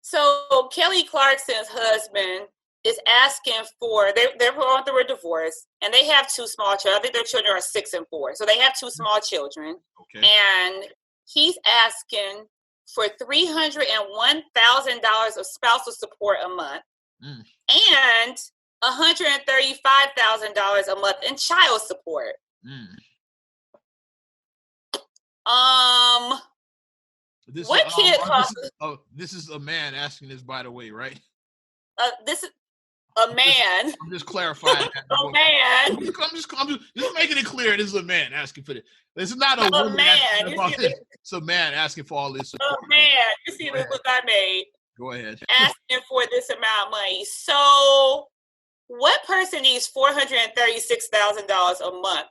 S2: So Kelly Clarkson's husband is asking for, they're going through a divorce, and they have 2 small children. I think their children are 6 and 4. So they have 2 small children.
S1: Okay.
S2: And he's asking for $301,000 of spousal support a month and $135,000 a month in child support.
S1: This is a man asking this, by the way, right?
S2: This is a man.
S1: I'm just clarifying.
S2: A man.
S1: I'm just making it clear. This is a man asking for this. This is not a woman
S2: man.
S1: asking about this. It's a man asking for all this support.
S2: A man. You see the look I made.
S1: Go ahead.
S2: Asking for this amount of money. So, what person needs $436,000 a month?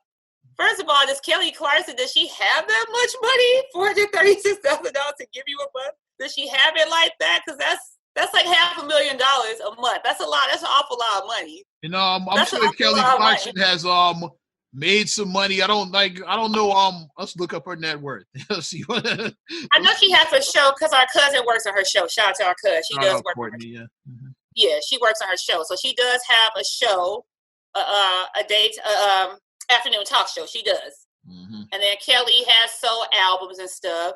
S2: First of all, does Kelly Clarkson, does she have that much money? $436,000 to give you a month? Does she have it like that? Because that's like $500,000 a month. That's a lot. That's an awful lot of money.
S1: And I'm sure Kelly Clarkson has made some money. I don't know. Let's look up her net worth. See what
S2: I know she has a show because our cousin works on her show. Shout out to our cousin. She does work on her show. Yeah, she works on her show. So she does have a show, afternoon talk show. She does. And then Kelly has sold albums and stuff.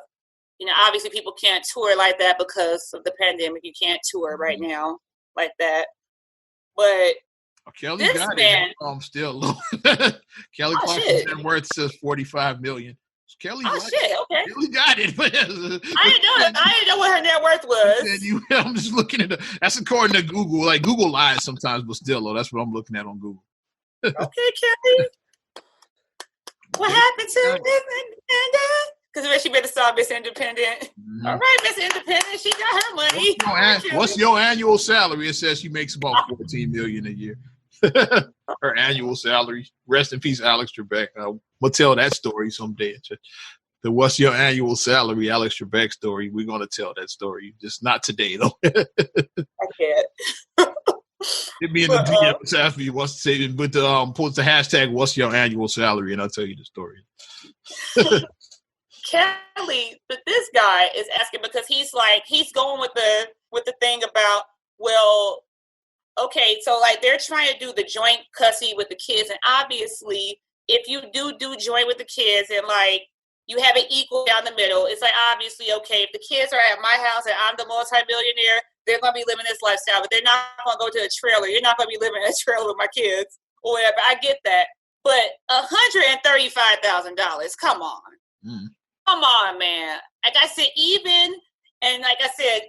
S2: You know, obviously people can't tour like that because of the pandemic. You can't tour right now like that. But
S1: Kelly got it. Still low. Kelly Clarkson's net worth says $45 million. Kelly,
S2: okay.
S1: Kelly got it.
S2: I didn't know what her net worth was.
S1: I'm just looking at that's according to Google. Like Google lies sometimes, but still low. That's what I'm looking at on Google.
S2: Okay, Kelly. What happened to Miss Independent? Because she better saw Miss Independent. All right, Miss Independent, she got her money.
S1: What's your annual salary? It says she makes about $14 million a year. Her annual salary. Rest in peace, Alex Trebek. We'll tell that story someday. The What's Your Annual Salary, Alex Trebek story. We're going to tell that story. Just not today, though.
S2: I can't.
S1: Hit me in the DMs after you wants to say, but post the hashtag What's Your Annual Salary, and I'll tell you the story.
S2: Kelly, but this guy is asking because he's going with the thing about, well, okay, so like they're trying to do the joint custody with the kids, and obviously if you do joint with the kids and like you have it equal down the middle, it's like obviously okay, if the kids are at my house and I'm the multi-millionaire, they're going to be living this lifestyle, but they're not going to go to a trailer. You're not going to be living in a trailer with my kids or whatever. I get that. But $135,000, come on. Come on, man. Like I said,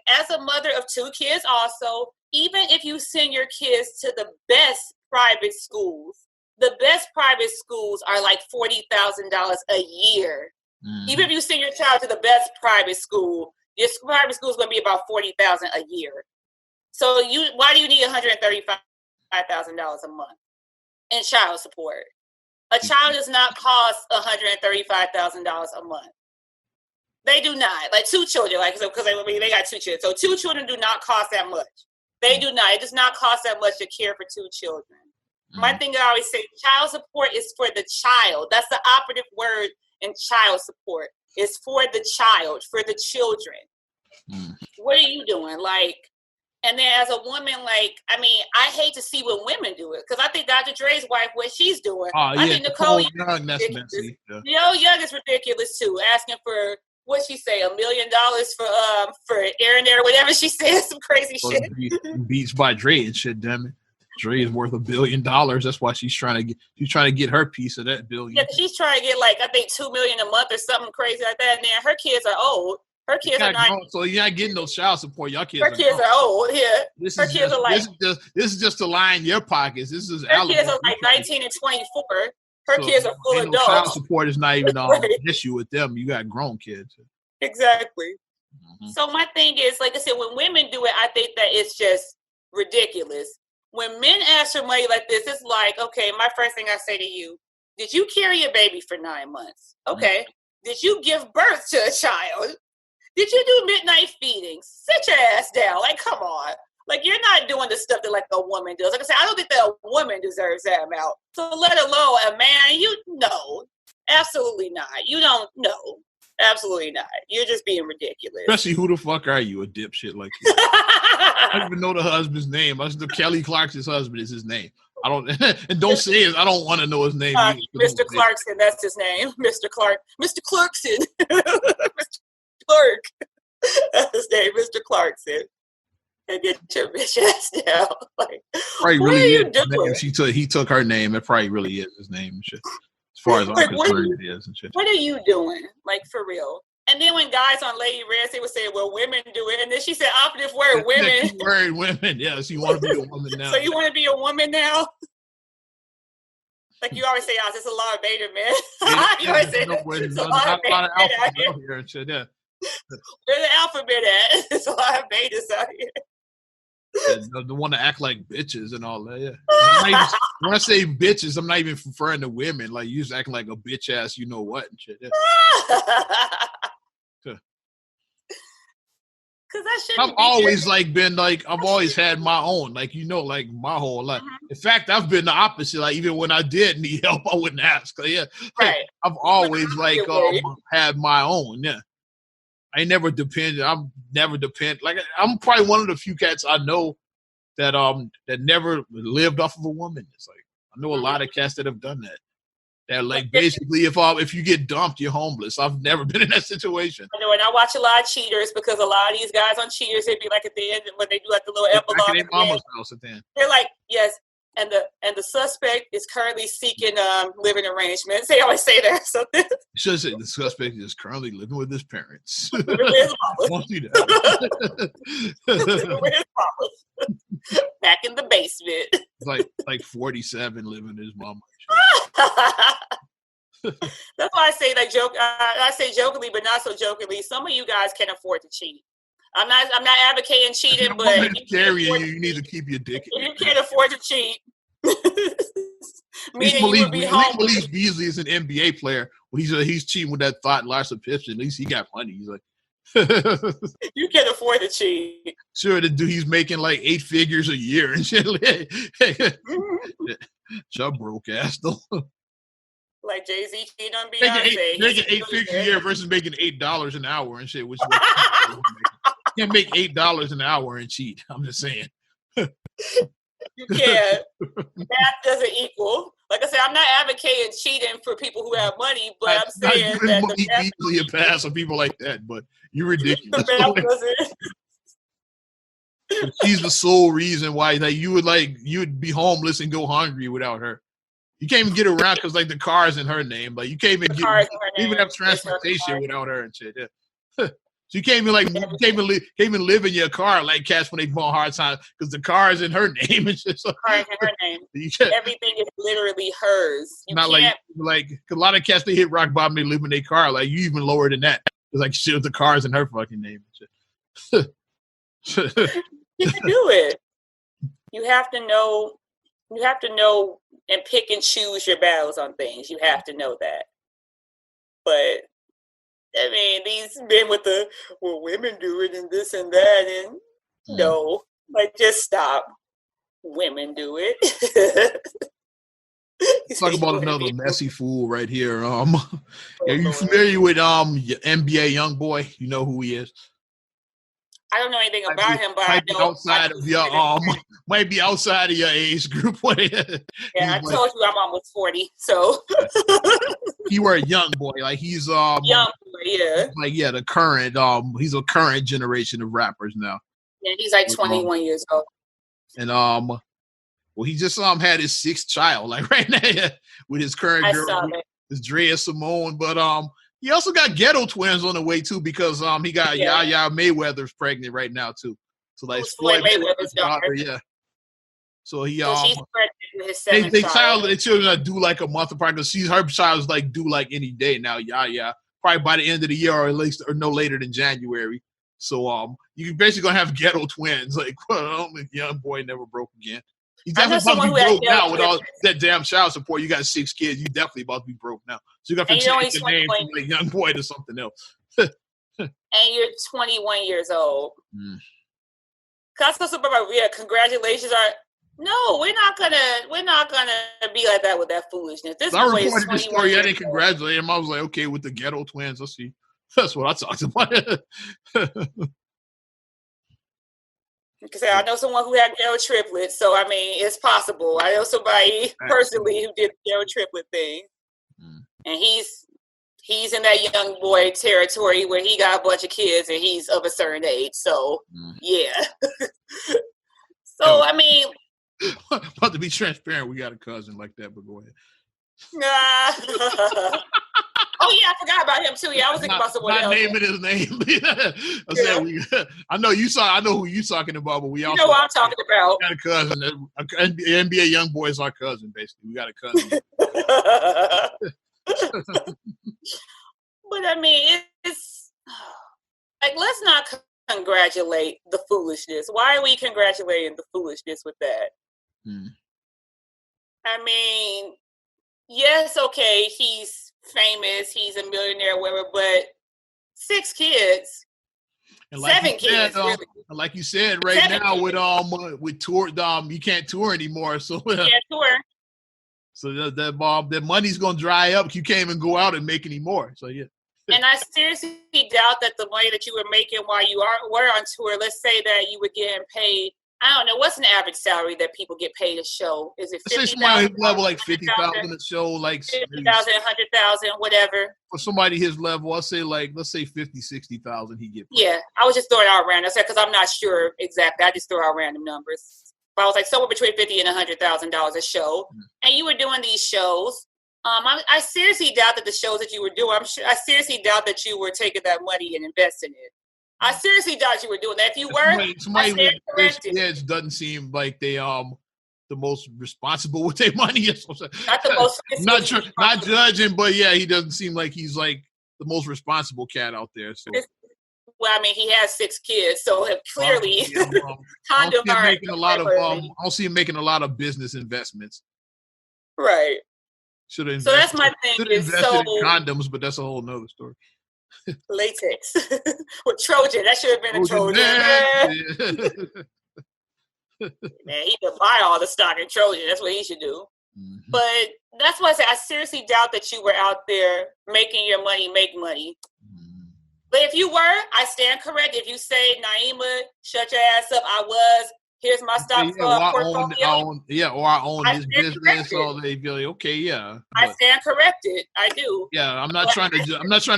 S2: as a mother of 2 kids also, even if you send your kids to the best private schools, the best private schools are like $40,000 a year. Even if you send your child to the best private school, your private school is going to be about $40,000 a year. So why do you need $135,000 a month in child support? A child does not cost $135,000 a month. They do not. Like 2 children, because they got 2 children. So 2 children do not cost that much. They do not. It does not cost that much to care for 2 children. My thing I always say, child support is for the child. That's the operative word in child support. It's for the child, for the children. What are you doing? And then as a woman, I hate to see when women do it because I think Dr. Dre's wife, what she's doing. I think Nicole Young, that's messy. Nicole Young is ridiculous too, asking for what she say, $1 million for Aaron or whatever she said, some crazy shit.
S1: Beats by Dre and shit, damn it. Dre is worth $1 billion. That's why she's trying to get her piece of that billion.
S2: Yeah, she's trying to get I think $2 million a month or something crazy like that. And then her kids are old. Her kids are not. So
S1: you're not getting no child support. Your kids.
S2: Her kids are old. Yeah. This
S1: is just to line your pockets. This is.
S2: Her kids are 19 and 24. Her kids are full adults.
S1: Child support is not even an issue with them. You got grown kids.
S2: Exactly. Mm-hmm. So my thing is, like I said, when women do it, I think that it's just ridiculous. When men ask for money like this, it's like, okay, my first thing I say to you, did you carry a baby for 9 months? Okay. Mm-hmm. Did you give birth to a child? Did you do midnight feedings? Sit your ass down. Like, come on. Like, you're not doing the stuff that, like, a woman does. Like I said, I don't think that a woman deserves that amount. So let alone a man, no. Absolutely not. You don't know. Absolutely not. You're just being ridiculous.
S1: Especially, who the fuck are you, a dipshit like you? I don't even know the husband's name. Kelly Clarkson's husband is his name. I don't, and don't say it. I don't want to know his name.
S2: Mr. Clarkson, that's his name. Mr. Clarkson. Mr. Clark. That's his name, Mr. Clarkson. And get your bitch ass down. Like,
S1: probably what really are you doing? He took her name. It probably really is his name and shit. As far as I'm concerned, it is and shit.
S2: What are you doing? Like, for real. And then when guys on Lady Reds, they would say, well, women do it. And then she said, operative word, women.
S1: Word, women. Yes, you want to be a woman now.
S2: So you want to be a woman now? Like you always say, it's a lot of beta men. You always say it's a lot of beta men out here. And shit, yeah. Where the alphabet at? There's a lot of betas out here.
S1: The one to act like bitches and all that. Yeah. When I say bitches, I'm not even referring to women. Like you just acting like a bitch ass, you know what and shit. Yeah. I've always I've always had my own, like my whole life. Mm-hmm. In fact, I've been the opposite. Like even when I did need help, I wouldn't ask. Yeah, right. I've always had my own. Yeah. I never depended. Like I'm probably one of the few cats I know that that never lived off of a woman. It's like I know a lot of cats that have done that. That like basically if you get dumped, you're homeless. I've never been in that situation.
S2: I know, and I watch a lot of Cheaters because a lot of these guys on Cheaters, they'd be like at the end when they do like the little epilogue. Their mama's house at the end. They're like, yes. And the suspect is currently seeking living arrangements. They always say that. So
S1: should say the suspect is currently living with his parents.
S2: With his won't do that. With his mama. Back in the basement.
S1: It's like 47 living with his mama.
S2: That's why I say I say jokingly, but not so jokingly. Some of you guys can afford to cheat. I'm not advocating cheating, but
S1: you need to keep your dick.
S2: If you can't afford to cheat,
S1: Malik Beasley is an NBA player. When he's cheating with that thought Larsa Pippen. At least he got money. He's like,
S2: you can't afford to cheat.
S1: Sure, the dude he's making like 8 figures a year and shit. Shut broke ass though.
S2: Like Jay-Z cheating on Beyonce.
S1: Making 8 figures a year versus making $8 an hour and shit. Which you can't make $8 an hour and cheat. I'm just saying.
S2: You can't. Math doesn't equal. Like I said, I'm not advocating cheating for people who have money, but I'm saying that
S1: easily a pass on people like that. But you're ridiculous. She's the sole reason why you would be homeless and go hungry without her. You can't even get around because like the car's in her name. Like you can't even have transportation without her and shit. Yeah. So you can't even live in your car like cats when they go on hard time because the car is in her name and shit. So,
S2: car is in her name. Everything is literally hers. You
S1: not can't. like a lot of cats they hit rock bottom, they live in their car. Like you even lower than that. It's like shit, the car's in her fucking name and
S2: shit. You can do it. You have to know. You have to know and pick and choose your battles on things. You have to know that. But I mean, these men with women do it and this and that, and no, like just stop. Women do it.
S1: Talk about another messy fool right here. Are you familiar with NBA YoungBoy? You know who he is?
S2: I don't know anything about him, but I know
S1: might be outside of your age group.
S2: Yeah, I told you I'm almost 40, so
S1: you were a young boy. Like he's
S2: young boy, yeah.
S1: Like the current he's a current generation of rappers now.
S2: Yeah, he's like 21 years old.
S1: And well, he just had his 6th child, like right now with his current girl, is Drea Simone, but he also got ghetto twins on the way too because he got Yaya Mayweather's pregnant right now too. So like Floyd Mayweather's daughter, yeah. So he she's pregnant with his 7th child. Their children are due like a month apart because her child's like due like any day now. Yaya, probably by the end of the year, or at least or no later than January. So you basically gonna have ghetto twins. Like, well, young boy never broke again. He's definitely about to be broke now with all that damn child support. You got 6 kids. You definitely about to be broke now. So you got to change the name from like young boy to something else.
S2: And you're 21 years old. Congratulations. No, we're not gonna be like that with that foolishness. This
S1: I reported the story. I didn't congratulate him. I was like, okay, with the ghetto twins. Let's see. That's what I talked about.
S2: Because I know someone who had ghetto triplets, so I mean, it's possible. I know somebody personally who did the ghetto triplet thing, and he's in that young boy territory where he got a bunch of kids and he's of a certain age. So yeah. So I mean,
S1: about to be transparent, we got a cousin like that, but go ahead.
S2: Oh yeah, I forgot about him too. Yeah, I was thinking about someone else.
S1: Not naming his name. I know you saw. I know who you talking about, but we also
S2: know what I'm talking about.
S1: We got a cousin. NBA young boy is our cousin. Basically, we got a cousin.
S2: But I mean, it's like, let's not congratulate the foolishness. Why are we congratulating the foolishness with that? I mean, yes, okay, he's famous, he's a millionaire, whatever, but 6 kids, and like 7 kids. Really.
S1: Like you said, right 7 now kids. with tour, you can't tour anymore, so you can't tour. So that money's gonna dry up. You can't even go out and make any more. So yeah.
S2: And I seriously doubt that the money that you were making while you were on tour, let's say that you were getting paid, I don't know, what's an average salary that people get paid a show? Is it $50,000?
S1: Level like $50,000 a show, like
S2: $50,000, $100,000, whatever.
S1: For somebody his level, let's say $50,000-$60,000 he get paid.
S2: Yeah, I was just throwing out random, because I'm not sure exactly. I just throw out random numbers. But I was like somewhere between $50,000 and $100,000 a show, and you were doing these shows. I seriously doubt that the shows that you were doing. I seriously doubt that you were taking that money and investing it. I seriously doubt you were doing that. If you were,
S1: somebody it doesn't seem like they the most responsible with their money.
S2: Not the most.
S1: Not judging, but yeah, he doesn't seem like he's like the most responsible cat out there. So.
S2: Well, I mean, he has 6 kids, so clearly,
S1: I don't see him making a lot of business investments.
S2: Right.
S1: So
S2: that's my thing.
S1: Should have invested in condoms, but that's a whole nother story.
S2: Latex with Trojan. That should have been a Trojan. Man, he could buy all the stock in Trojan. That's what he should do. But that's why I say I seriously doubt that you were out there making your money make money. But if you were, I stand corrected. If you say, Naima, shut your ass up, I was. Here's my stock portfolio.
S1: Or I own this business. So they be like, okay, yeah.
S2: I stand corrected. I do.
S1: Yeah, I'm not trying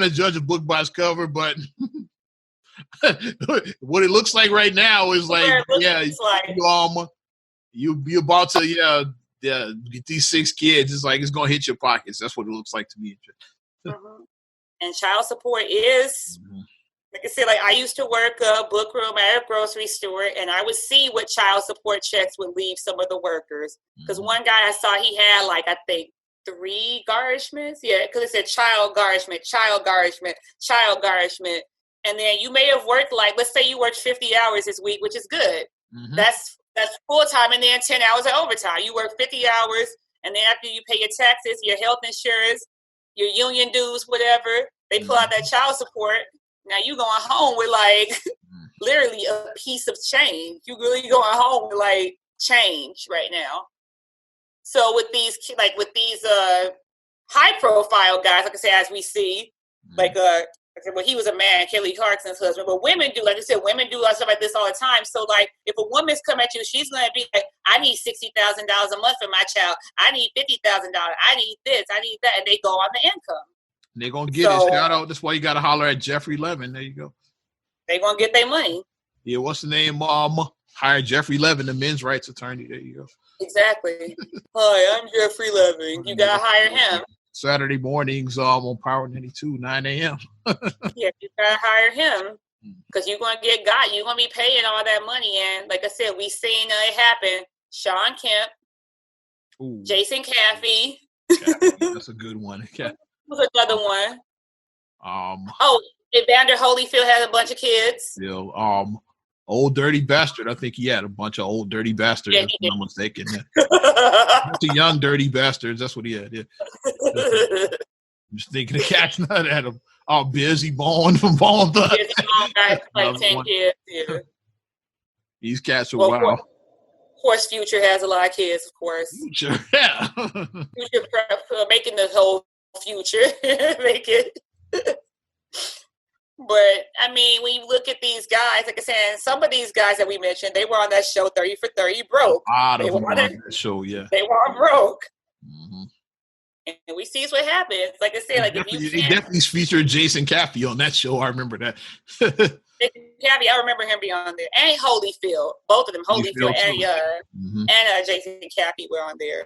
S1: to judge a book by its cover, but what it looks like right now is like, you be about to get these 6 kids. It's like it's gonna hit your pockets. That's what it looks like to me.
S2: And child support is. Like I said, like I used to work a book room at a grocery store, and I would see what child support checks would leave some of the workers. Because one guy I saw, he had like, I think 3 garnishments. Yeah, because it said child garnishment. And then you may have worked like, let's say you worked 50 hours this week, which is good. That's full time, and then 10 hours of overtime. You work 50 hours, and then after you pay your taxes, your health insurance, your union dues, whatever, they pull out that child support. Now you going home with like literally a piece of change. You really going home with like change right now. So with these high profile guys, like I said, as we see, well, he was a man, Kelly Clarkson's husband, but women do, like I said, women do stuff like this all the time. So like if a woman's come at you, she's gonna be like, I need $60,000 a month for my child. I need $50,000. I need this. I need that, and they go on the income.
S1: They're going to get it. Shout out. That's why you got to holler at Jeffrey Levin. There you go.
S2: They're going to get their money.
S1: Yeah, what's the name? Hire Jeffrey Levin, the men's rights attorney. There you go.
S2: Exactly. Hi, I'm Jeffrey Levin. You got to hire him.
S1: Saturday mornings on Power 92, 9 a.m.
S2: Yeah, you got to hire him because you're going to get got. You're going to be paying all that money. And like I said, we seen it happen. Sean Kemp, Jason Caffey.
S1: That's a good one.
S2: Was another one. Evander Holyfield had a bunch of kids.
S1: Old Dirty Bastard. I think he had a bunch of old dirty bastards. Yeah, if I'm not mistaken. Yeah. A bunch of young dirty bastards. That's what he had. Yeah. I'm just thinking of cats that had a Busy Bone from Bone Thugs.
S2: Busy Bone got like 10 kids. Yeah.
S1: These cats are wild.
S2: Of course, Future has a lot of kids. Of course.
S1: Future, yeah.
S2: Future making the whole Future make it. But I mean, when you look at these guys, like I said, some of these guys that we mentioned, they were on that show 30 for 30 broke.
S1: They were on that show, yeah.
S2: They were broke. Mm-hmm. And we see what happens. Like I said,
S1: he definitely featured Jason Caffey on that show. I remember that.
S2: Caffey, I remember him being on there. And Holyfield. Both of them, Holyfield and Jason Caffey were on there.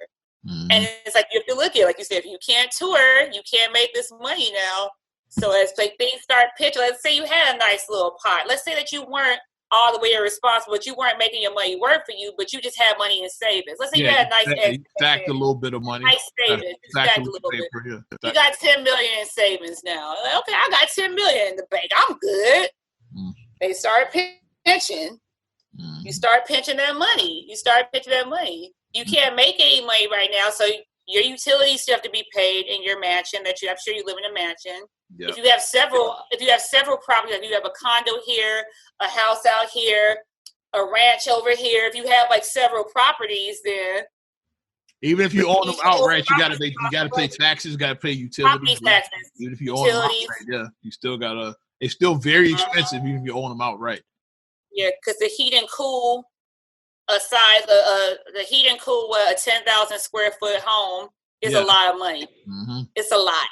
S2: Mm-hmm. And it's like, you have to look at it. Like you said, if you can't tour, you can't make this money now. So as like things start pitching, let's say you had a nice little pot. Let's say that you weren't all the way irresponsible, but you weren't making your money work for you, but you just had money in savings. Let's say you had a nice
S1: stacked a little bit of money.
S2: Nice savings. Stacked a little bit. You got $10 million in savings now. Like, okay, I got $10 million in the bank. I'm good. They start pinching. You start pinching that money. You can't make any money right now, so your utilities still have to be paid in your mansion I'm sure you live in a mansion. Yep. If you have several properties, like you have a condo here, a house out here, a ranch over here, if you have like several properties there.
S1: Even if you own them outright, you gotta pay taxes, gotta pay utilities.
S2: Taxes.
S1: Even if you own them outright, you still gotta. It's still very expensive even if you own them outright.
S2: Yeah, because the heat and cool, a 10,000 square foot home is a lot of money. Mm-hmm. It's a lot.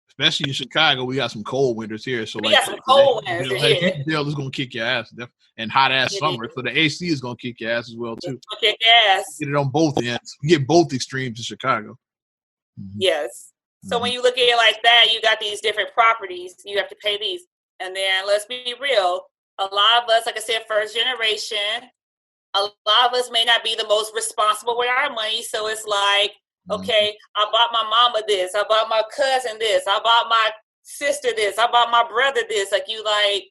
S1: Especially in Chicago, we got some cold winters here. So
S2: we got some cold winters here.
S1: Bill is gonna kick your ass, and hot ass summer. So the AC is gonna kick your ass as well too.
S2: Kick ass.
S1: Get it on both ends. You get both extremes in Chicago.
S2: Mm-hmm. Yes. So when you look at it like that, you got these different properties. You have to pay these, and then let's be real. A lot of us, like I said, first generation. A lot of us may not be the most responsible with our money. So it's like, okay, I bought my mama this. I bought my cousin this. I bought my sister this. I bought my brother this. Like you like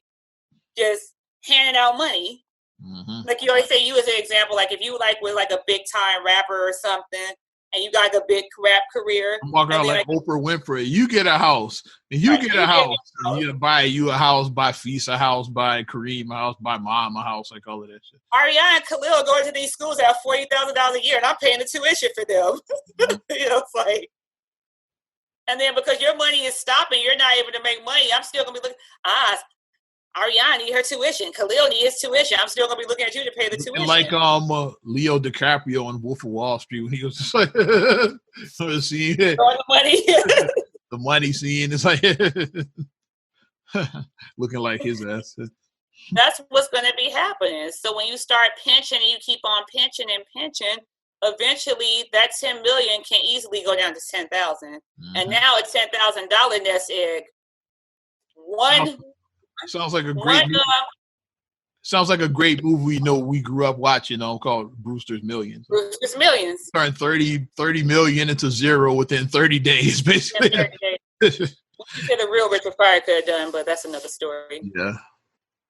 S2: just handing out money. Mm-hmm. Like you always say, you as an example, like if you like with like a big time rapper or something and you got like a big rap career.
S1: I'm walking around like Oprah Winfrey. You get a house and you get a house. And you buy you a house, buy Feast a house, buy Kareem a house, buy Mom a house, like all of that shit.
S2: Ariana and Khalil are going to these schools that have $40,000 a year and I'm paying the tuition for them. You know, it's like, and then because your money is stopping, you're not able to make money. I'm still going to be looking, Ariana need her tuition. Khalil need his tuition. I'm still going to be looking at you to pay the tuition.
S1: And like Leo DiCaprio on Wolf of Wall Street, when he was just like, see
S2: the money.
S1: The money scene is like looking like his ass.
S2: That's what's going to be happening. So when you start pinching and you keep on pinching and pinching, eventually that $10 million can easily go down to $10,000. Mm-hmm. And now a $10,000 nest egg.
S1: Sounds like a great movie. Sounds like a great movie we grew up watching called Brewster's Millions.
S2: Brewster's Millions.
S1: Turned 30 million into zero within 30 days, basically. 30 days.
S2: The real Richard Pryor could have done, but that's another story.
S1: Yeah.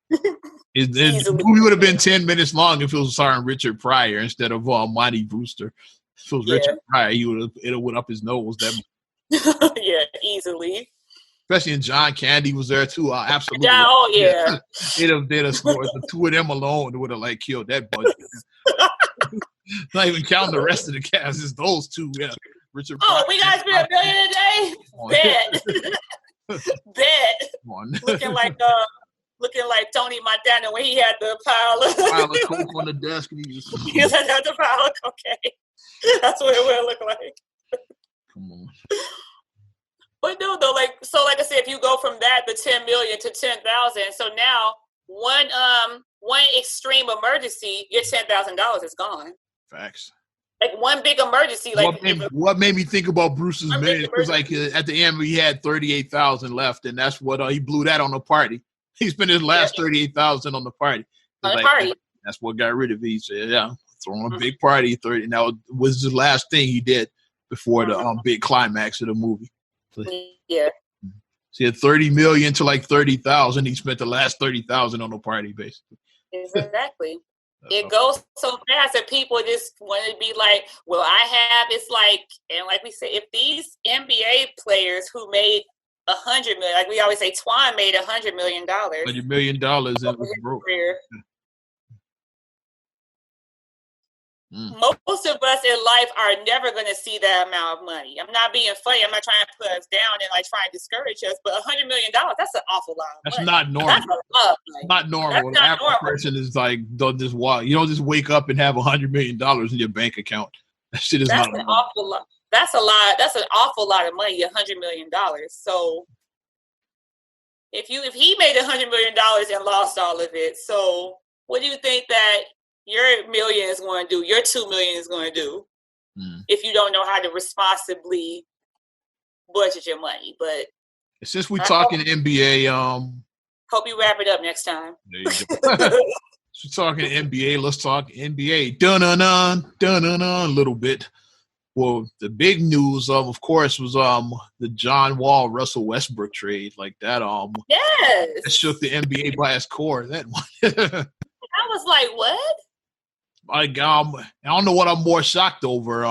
S1: The movie would have been 10 minutes long if it was starring Richard Pryor instead of Monty Brewster. If it was Richard Pryor, it would up his nose.
S2: Yeah, easily.
S1: Especially in John Candy was there too. Absolutely.
S2: Oh yeah.
S1: They'd have the two of them alone would have killed that budget. Not even counting the rest of the cast. It's those two. Yeah. Richard.
S2: We guys spend $1 million a day. Bet. Looking like Tony Montana when he had the pile of
S1: coke on the desk and he
S2: had the pile of cocaine. That's what it would look like.
S1: Come on.
S2: But no, though, like I said, if you go from that, the 10 million to 10,000, so now one extreme emergency, your $10,000 is gone.
S1: Facts.
S2: Like one big emergency. Like
S1: what made me think about Bruce's Millions was like at the end he had 38,000 left, and that's what he blew that on the party. He spent his last 38,000 on the party.
S2: Party.
S1: That's what got rid of it. He said, "Yeah, throwing a big party." 30. Now was the last thing he did before the big climax of the movie.
S2: Yeah.
S1: So he had 30 million to like 30,000. He spent the last 30,000 on a party, basically.
S2: Exactly. It goes so fast that people just want to be like, well, it's like, and like we said, if these NBA players who made $100 million, like we always say, Twan made $100 million.
S1: $100 million and was broke.
S2: Most of us in life are never going to see that amount of money. I'm not being funny. I'm not trying to put us down and like trying to discourage us, but $100 million, that's an awful lot of money.
S1: That's not normal. That's a lot of money. Not normal. An average person is like, don't just walk. You don't just wake up and have $100 million in your bank account. That shit is not
S2: an awful lot. That's a lot. That's an awful lot of money, $100 million. So if he made $100 million and lost all of it, so what do you think that your million is going to do, your 2 million is going to do if you don't know how to responsibly budget your money? But
S1: since we're talking NBA,
S2: hope you wrap it up next time.
S1: There you go. We're talking NBA. Let's talk NBA. Dun-dun-dun, a little bit. Well, the big news, of course, was the John Wall Russell Westbrook trade. Like that,
S2: yes,
S1: that shook the NBA by its core. That one.
S2: I was like, what?
S1: Like, I don't know what I'm more shocked over.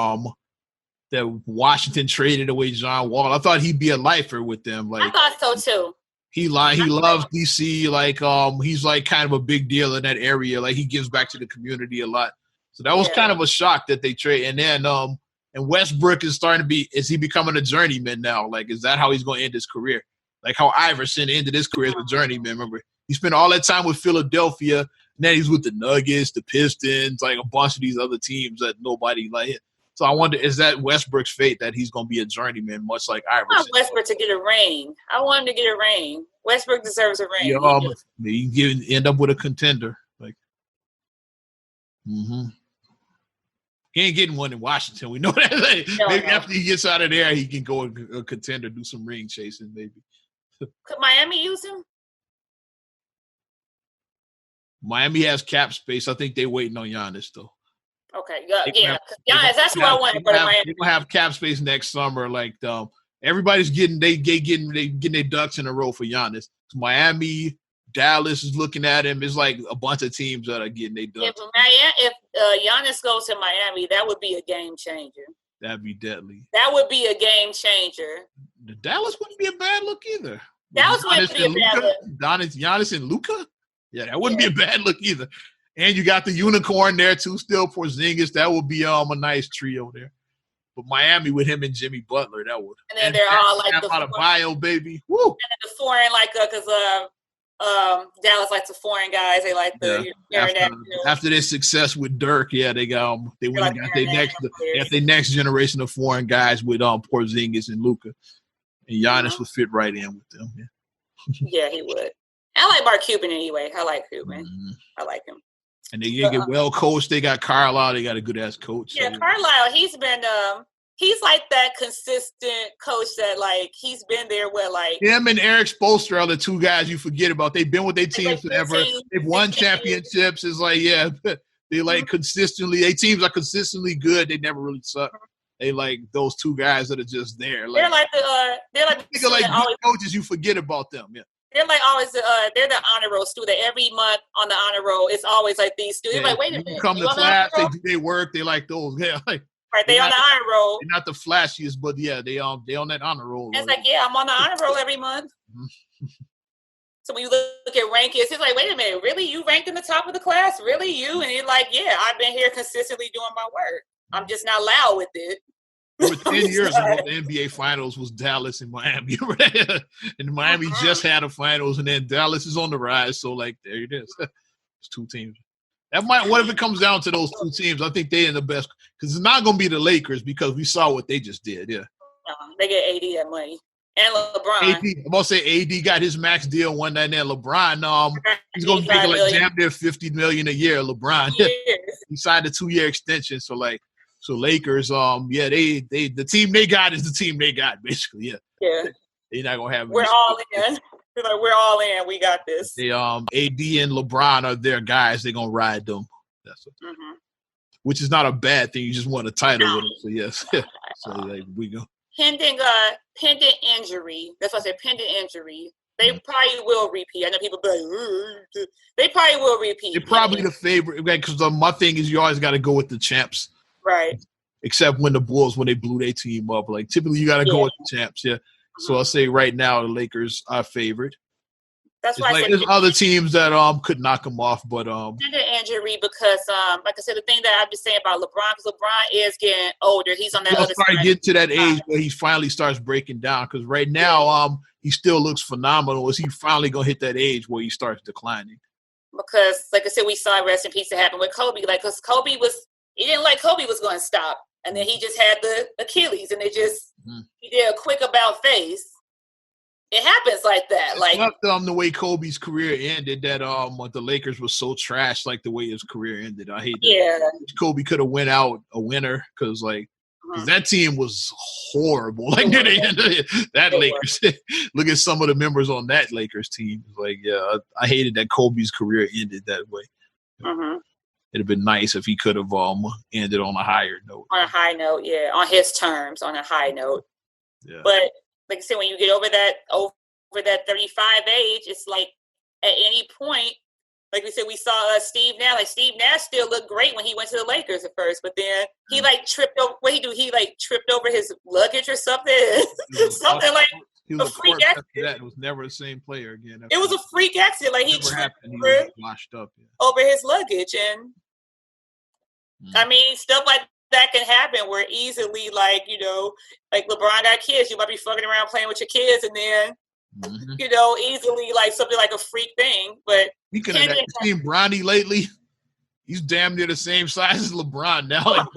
S1: That Washington traded away John Wall. I thought he'd be a lifer with them. Like,
S2: I thought so too.
S1: He loves DC. Like, he's like kind of a big deal in that area. Like, he gives back to the community a lot. So that was kind of a shock that they trade. And then, and Westbrook is is he becoming a journeyman now? Like, is that how he's going to end his career? Like how Iverson ended his career as a journeyman. Remember, he spent all that time with Philadelphia. Now he's with the Nuggets, the Pistons, like a bunch of these other teams that nobody like. So I wonder, is that Westbrook's fate that he's going to be a journeyman, much like Iverson?
S2: I want Westbrook to get a ring. I want him to get a ring. Westbrook deserves a ring.
S1: You end up with a contender. Like, he ain't getting one in Washington. We know that. Maybe after he gets out of there, he can go a contender, do some ring chasing, maybe.
S2: Could Miami use him?
S1: Miami has cap space. I think they're waiting on Giannis, though.
S2: Okay, yeah. Giannis, that's who I want to go to Miami.
S1: They're going to have cap space next summer. Like, everybody's getting their ducks in a row for Giannis. Miami, Dallas is looking at him. It's like a bunch of teams that are getting their ducks.
S2: If Giannis goes to Miami, that would be a game changer.
S1: That'd be deadly.
S2: That would be a game changer.
S1: The Dallas wouldn't be a bad look either.
S2: Dallas wouldn't be a bad look.
S1: Giannis and Luka? Yeah, that wouldn't be a bad look either. And you got the unicorn there too, still Porzingis. That would be a nice trio there. But Miami with him and Jimmy Butler, that would.
S2: And then they're all like
S1: the foreign, bio, baby. Woo.
S2: And then the foreign, like, because Dallas likes the foreign guys. They like the
S1: after their success with Dirk, they went and got their next generation of foreign guys with Porzingis and Luka, and Giannis would fit right in with them.
S2: Yeah, he would. I like Mark Cuban anyway. I like Cuban. I like him.
S1: And they get well coached. They got Carlisle. They got a good ass coach.
S2: Yeah, so. Carlisle. He's been. He's like that consistent coach that like he's been there where like
S1: him and Eric Spoelstra are the two guys you forget about. They've been with their teams forever. They've won championships. It's like they like consistently. Their teams are consistently good. They never really suck. They like those two guys that are just there. Like,
S2: they're like
S1: good coaches. You forget about them. Yeah.
S2: They're like always, they're the honor roll student. Every month on the honor roll, it's always like these students. Like, wait a minute.
S1: You come to class, they do their work. They like those. Yeah, like
S2: right. They on the honor roll.
S1: They're not the flashiest, but yeah, they on that honor roll.
S2: And it's like, yeah, I'm on the honor roll every month. So when you look at rankings, it's like, wait a minute, really? You ranked in the top of the class? Really, you? And you're like, yeah, I've been here consistently doing my work. I'm just not loud with it.
S1: For 10 years ago, the NBA Finals was Dallas and Miami. And Miami just had a Finals, and then Dallas is on the rise. So, like, there it is. It's two teams. What if it comes down to those two teams? I think they're in the best. Because it's not going to be the Lakers because we saw what they just did, yeah.
S2: They get AD that money. And LeBron.
S1: I'm going to say AD got his max deal one night, and then LeBron, he's going to make like damn near $50 million a year, LeBron. He signed a 2-year extension, so, like, So Lakers, the team they got is the team they got, basically. Yeah. They're not gonna have.
S2: We're all in. We're all in. We got this.
S1: They AD and LeBron are their guys. They're gonna ride them. That's which is not a bad thing. You just want a title with them. So yes. So like we go.
S2: pending injury. That's what I said, pending injury. They probably will repeat. I know people be like, they probably will repeat.
S1: They're probably the favorite, because my thing is you always got to go with the champs.
S2: Right.
S1: Except when the Bulls, when they blew their team up. Like, typically you got to go with the champs, yeah. So I'll say right now the Lakers are favored.
S2: That's why I said
S1: there's other teams that could knock them off, but
S2: injury because like I said, the thing that I've been saying about LeBron, because LeBron is getting older. He's on that other side.
S1: Get to that age where he finally starts breaking down. Because right now, he still looks phenomenal. Is he finally gonna hit that age where he starts declining?
S2: Because, like I said, we saw rest in peace that happened with Kobe. Like, because he didn't like Kobe was going to stop, and then he just had the Achilles, and he did a quick about face. It happens like that. Like
S1: the way Kobe's career ended, that the Lakers was so trash, like the way his career ended. I hate that.
S2: Yeah,
S1: Kobe could have went out a winner because that team was horrible. Like near the end of that Lakers. Look at some of the members on that Lakers team. Like, yeah, I hated that Kobe's career ended that way. It'd have been nice if he could have ended on a higher note.
S2: On a high note, yeah, on his terms, on a high note.
S1: Yeah,
S2: but. Like I said, when you get over that 35 age, it's like at any point, like we said, we saw Steve Nash. Like Steve Nash still looked great when he went to the Lakers at first, but then he tripped over. What he do? He tripped over his luggage or something. Something like a freak accident.
S1: That. It was never the same player again.
S2: It was a freak accident. Like he tripped
S1: washed up
S2: over his luggage, and I mean stuff like that can happen where easily, like LeBron got kids, you might be fucking around playing with your kids, and then easily like something like a freak thing. But
S1: you could have seen Bronny lately. He's damn near the same size as LeBron now. Like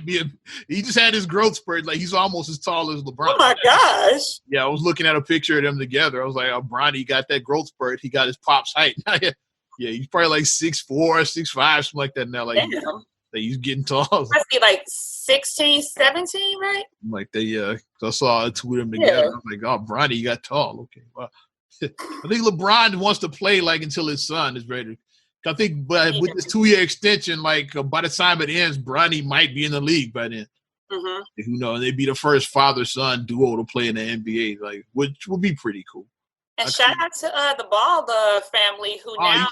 S1: Bronny he just had his growth spurt. Like he's almost as tall as LeBron.
S2: Oh my gosh!
S1: Yeah, I was looking at a picture of them together. I was like, Bronny got that growth spurt. He got his pop's height. Yeah, he's probably like 6'4", 6'5", something like that now. Like. Damn. That he's getting tall.
S2: Must be like 16, 17, right?
S1: Like I saw two of them together. I was like, Bronny, you got tall. Okay. Well, I think LeBron wants to play like until his son is ready. I think with this 2-year extension, like by the time it ends, Bronny might be in the league by then. Who knows? They'd be the first father-son duo to play in the NBA, like which would be pretty cool.
S2: And shout out to the Ball family who now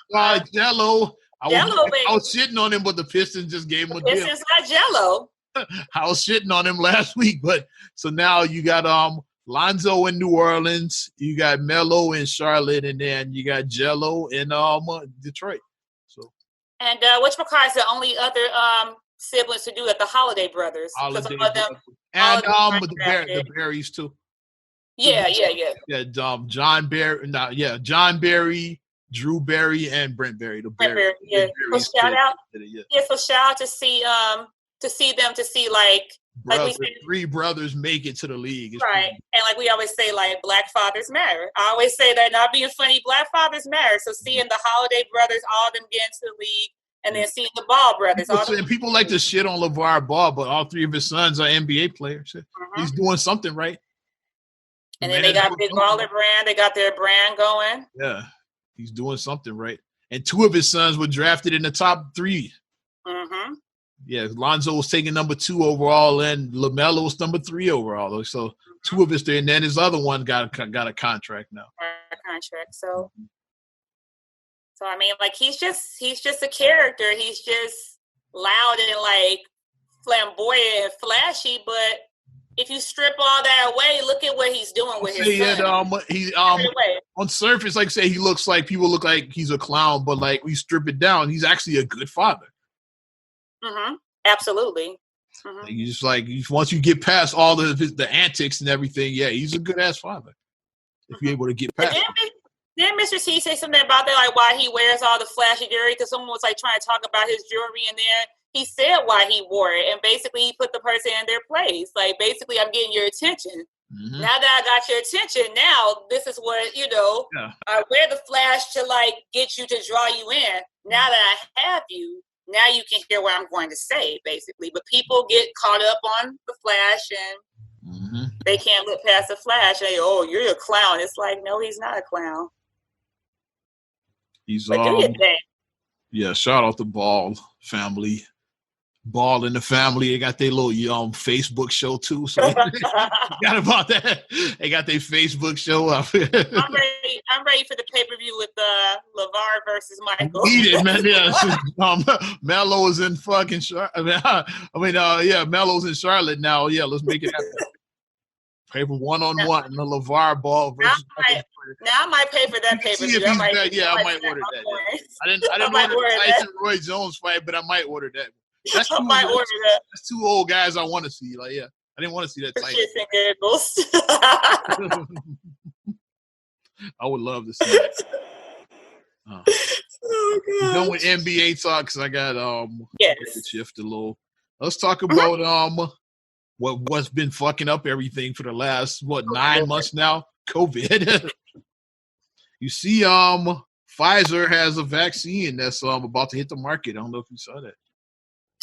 S1: Jello. I was shitting on him, but the Pistons just gave him a deal.
S2: Pistons got Jello.
S1: I was shitting on him last week, but so now you got Lonzo in New Orleans, you got Melo in Charlotte, and then you got Jello in Detroit. So
S2: and whatchamacallit is the only other siblings to do that, the Holiday brothers.
S1: And the Berries too.
S2: Yeah.
S1: Yeah, John Barry, Drew Barry, and Brent Barry.
S2: Barry, yeah. So shout out. So shout out to see like we said,
S1: 3 brothers make it to the league. It's
S2: right. And like we always say, like Black fathers matter. I always say that, not being funny, Black fathers matter. So seeing the Holiday brothers, all of them get into the league, and then seeing the Ball brothers.
S1: People like to shit on LeVar Ball, but all 3 of his sons are NBA players. He's doing something right.
S2: And then they got Big Baller brand. They got their brand going.
S1: Yeah. He's doing something right. And 2 of his sons were drafted in the top 3. Yeah, Lonzo was taking number 2 overall, and LaMelo was number 3 overall. So 2 of his, and then his other one got a contract now.
S2: So I mean, like he's just a character. He's just loud and like flamboyant and flashy, but if you strip all that away, look at what he's doing with his son.
S1: On surface, like say, people look like he's a clown, but like we strip it down, he's actually a good father.
S2: Absolutely.
S1: You just once you get past all the antics and everything, yeah, he's a good ass father. If you're able to get past.
S2: Didn't Mr. T say something about that, like why he wears all the flashy jewelry? Because someone was like trying to talk about his jewelry, and then he said why he wore it, and basically he put the person in their place. Like basically, I'm getting your attention. Now that I got your attention, now this is what I wear the flash to like get you to draw you in. Now that I have you, now you can hear what I'm going to say, basically. But people get caught up on the flash and they can't look past the flash. And you're a clown. It's like, no, he's not a clown.
S1: He's do your thing. Yeah, shout out the Ball family. Ball in the Family. They got their little Facebook show too. So forgot about that. They got their Facebook show up.
S2: I'm ready for the pay-per-view with LeVar versus Michael.
S1: Need it, man. Yeah, Melo's in fucking Charlotte. Melo's in Charlotte now. Yeah, let's make it happen. Pay for one-on-one the LeVar Ball versus.
S2: Now I might pay for that pay-per-view.
S1: I might order that. Yeah. I didn't order the Tyson Roy Jones fight, but I might order that. That's two old guys I want to see. Like, yeah, I didn't want to see that Tyson. I would love to see that.
S2: Oh, God.
S1: Done with NBA talk because I got shift a little. Let's talk about what's been fucking up everything for the last 9 months now. COVID. You see, Pfizer has a vaccine that's about to hit the market. I don't know if you saw that.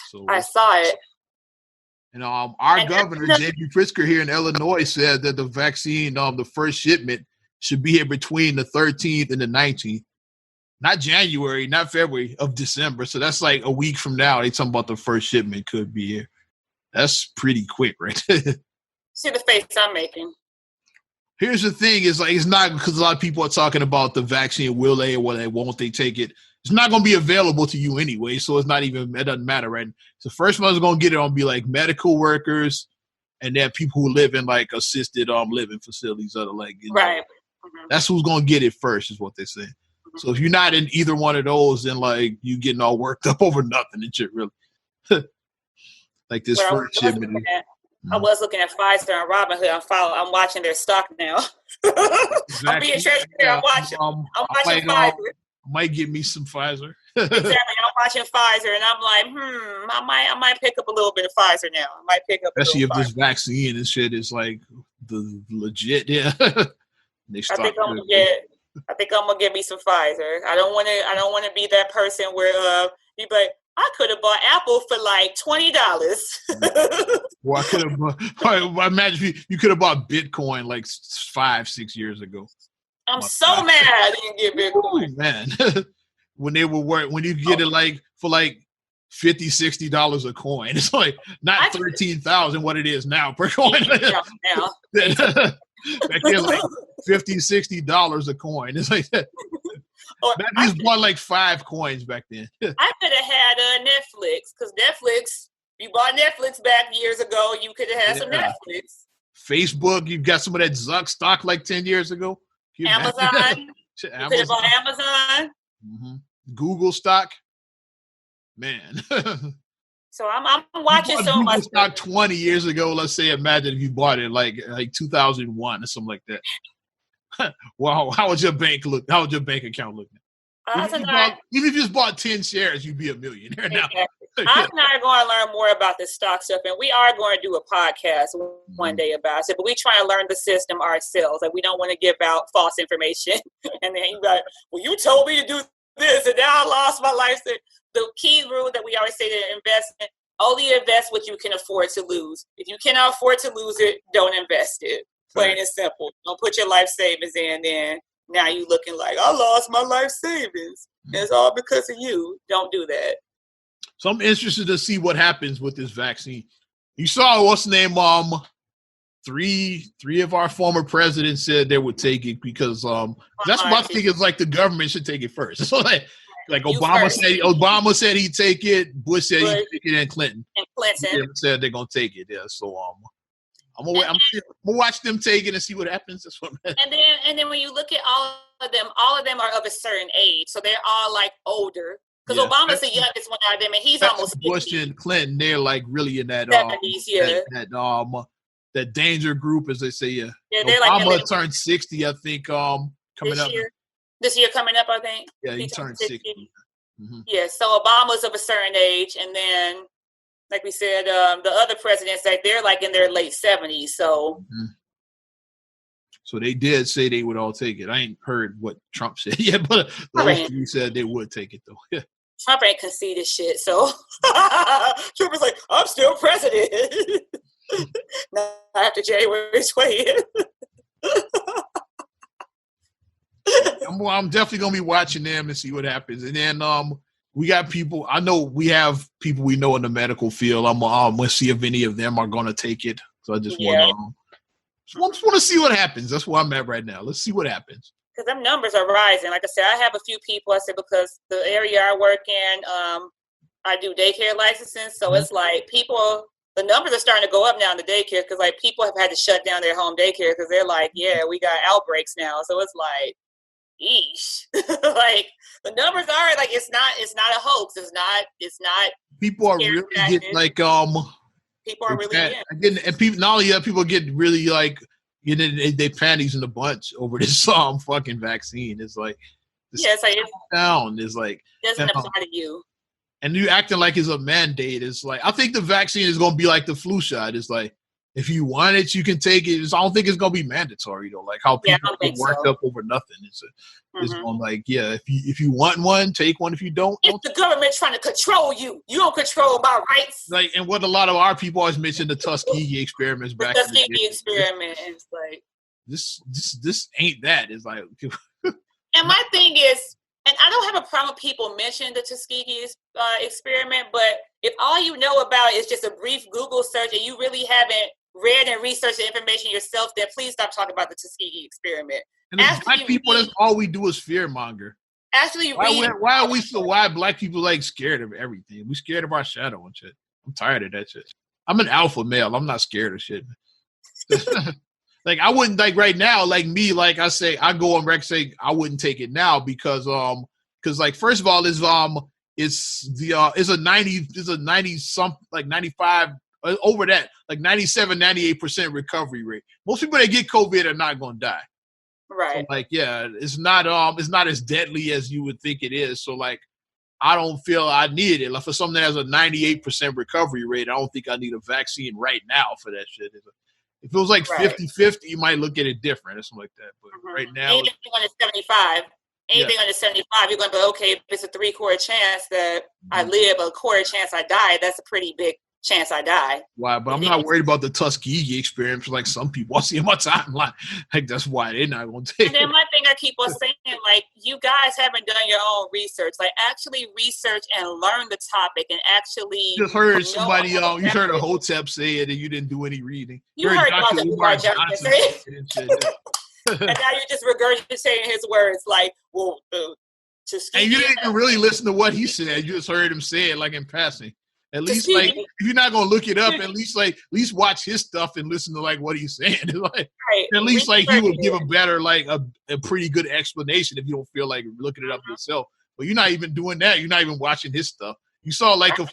S1: So
S2: I saw it.
S1: And our governor, J.B. Pritzker here in Illinois, said that the vaccine, the first shipment should be here between the 13th and the 19th. Not January, not February, of December. So that's like a week from now. They talking about the first shipment could be here. That's pretty quick, right?
S2: See the face I'm making.
S1: Here's the thing: is like it's not because a lot of people are talking about the vaccine. Will they or won't they take it? It's not going to be available to you anyway, so it's not even. It doesn't matter, right? So the first one's going to get it on be like medical workers, and then people who live in like assisted living facilities that are like
S2: right.
S1: Mm-hmm. That's who's going to get it first, is what they say. Mm-hmm. So if you're not in either one of those, then like you getting all worked up over nothing and shit, really. Like this first shipment.
S2: I was looking at Pfizer and Robinhood. I'm watching their stock now. Exactly. I'm being transparent. I'm watching Pfizer.
S1: Might give me some Pfizer.
S2: Exactly. I'm watching Pfizer, and I'm like, I might pick up a little bit of Pfizer now. I might pick up.
S1: Especially if this vaccine and shit is like the legit. Yeah.
S2: I think I'm gonna get me some Pfizer. I don't want to be that person where you be like, I could have bought Apple for like $20.
S1: Well, I could have. I imagine you could have bought Bitcoin like 5-6 years ago.
S2: I'm so mad I didn't get Bitcoin.
S1: Ooh, man, when you get it like for like $50-$60 a coin, it's like not 13,000 what it is now per coin.
S2: Now.
S1: Back then, like $50-$60 a coin. It's like that. I just bought like 5 coins back then.
S2: I could have had Netflix because Netflix. You bought Netflix back years ago. You could have had some Netflix.
S1: Facebook. You got some of that Zuck stock like 10 years ago.
S2: Amazon. You could have bought Amazon.
S1: Mm-hmm. Google stock. Man.
S2: So I'm watching so much.
S1: Google stock 20 years ago. Let's say, imagine if you bought it like 2001 or something like that. Wow, how would your bank look? How would your bank account look? Even if you just bought 10 shares, you'd be a millionaire now.
S2: I'm not going to learn more about this stock stuff, and we are going to do a podcast one day about it. But we try to learn the system ourselves. Like we don't want to give out false information. And then you're like, well, you told me to do this, and now I lost my life. The key rule that we always say to investment: only invest what you can afford to lose. If you cannot afford to lose it, don't invest it. Plain and simple. Don't put your life savings in, then now you looking like, I lost my life savings. It's all because of you. Don't do that.
S1: So I'm interested to see what happens with this vaccine. You saw what's the name? Three of our former presidents said they would take it because that's what I think is like the government should take it first. So like Obama said he'd take it, Bush said he'd take it, and Clinton said they're gonna take it. Yeah, so I'm gonna watch them take it and see what happens. That's what.
S2: And then when you look at all of them are of a certain age, so they're all like older. Because Obama's the youngest one out of them, and he's almost 50.
S1: Bush and Clinton, they're like really in that
S2: 70s,
S1: that danger group, as they say. Yeah,
S2: they're
S1: Obama
S2: like
S1: turned 60, I think. Coming up
S2: this year, coming up, I think.
S1: Yeah, he turned 60. Mm-hmm.
S2: Yeah, so Obama's of a certain age, and then, like we said, the other presidents, like they're like in their late 70s. So.
S1: Mm-hmm. So they did say they would all take it. I ain't heard what Trump said yet, but those three said they would take it, though.
S2: Trump ain't conceded shit, so Trump was like, I'm still president. Not after January 20th.
S1: I'm definitely going to be watching them and see what happens. And then we got people. I know we have people we know in the medical field. I'm going to see if any of them are going to take it. So I just want to see what happens. That's where I'm at right now. Let's see what happens.
S2: Because them numbers are rising. Like I said, I have a few people. I said because the area I work in, I do daycare licensing. So it's like the numbers are starting to go up now in the daycare because like people have had to shut down their home daycare because they're like, yeah, we got outbreaks now. So it's like, eesh. Like the numbers are like it's not a hoax. It's not.
S1: People are really getting like
S2: People are really
S1: getting, and people not only that, people get really like they panties in a bunch over this fucking vaccine. It's like
S2: it's like
S1: down. It's like
S2: doesn't apply to you.
S1: And you acting like it's a mandate. It's like I think the vaccine is gonna be like the flu shot. It's like if you want it, you can take it. I don't think it's gonna be mandatory though. Like how people get worked up over nothing. It's going like if you want one, take one. If you don't,
S2: it's the government trying to control you. You don't control my rights.
S1: Like and what a lot of our people always mention the Tuskegee experiments back.
S2: The Tuskegee experiment is like
S1: this ain't that. It's like.
S2: And my thing is. And I don't have a problem with people mentioning the Tuskegee experiment, but if all you know about is just a brief Google search and you really haven't read and researched the information yourself, then please stop talking about the Tuskegee experiment.
S1: And black people, that's all we do is fear monger.
S2: Actually,
S1: why black people like scared of everything? We scared of our shadow and shit. I'm tired of that shit. I'm an alpha male. I'm not scared of shit. Like I wouldn't like right now, like me, like I say, I go on record say I wouldn't take it now because like first of all, it's a 90 some like 95 over that, like 97, 98% recovery rate. Most people that get COVID are not gonna die.
S2: Right.
S1: So like it's not as deadly as you would think it is. So like I don't feel I need it. Like for something that has a 98% recovery rate, I don't think I need a vaccine right now for that shit. If it was like 50-50, you might look at it different or something like that. But right now,
S2: anything under 75, under 75, you're going to be okay. If it's a 3/4 chance that I live, a 1/4 chance I die, that's a pretty big chance I die.
S1: Why? But I'm not worried about the Tuskegee experience like some people I see in my timeline. Like that's why they're not going to take it.
S2: And then my thing I keep on saying, like, you guys haven't done your own research. Like, actually research and learn the topic and actually.
S1: You just heard somebody, you heard a Hotep say it and you didn't do any reading.
S2: You heard Dr. Umar Johnson say it. And now you're just regurgitating his words like, well,
S1: and you didn't even really listen to what he said. You just heard him say it like in passing. At least, like, if you're not gonna look it up, at least watch his stuff and listen to like what he's saying. Like, at least, like, he would give a better, like, a pretty good explanation if you don't feel like looking it up yourself. But you're not even doing that. You're not even watching his stuff. You saw like a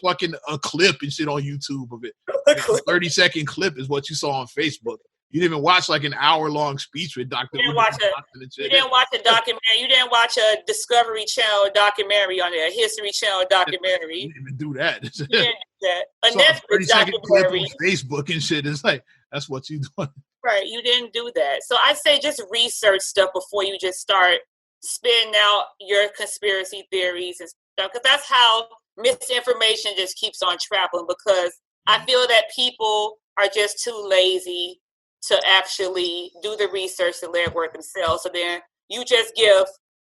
S1: clip and shit on YouTube of it. Like a 30-second clip is what you saw on Facebook. You didn't even watch like an hour-long speech with Dr.
S2: You didn't watch a documentary. You didn't watch a Discovery Channel documentary on there, a History Channel documentary.
S1: You didn't even do that.
S2: You didn't do that. A
S1: so
S2: Netflix documentary.
S1: On Facebook and shit. It's like, that's what you doing.
S2: Right. You didn't do that. So I say just research stuff before you just start spitting out your conspiracy theories and stuff. Because that's how misinformation just keeps on traveling. Because I feel that people are just too lazy to actually do the research and let it work themselves. So then you just give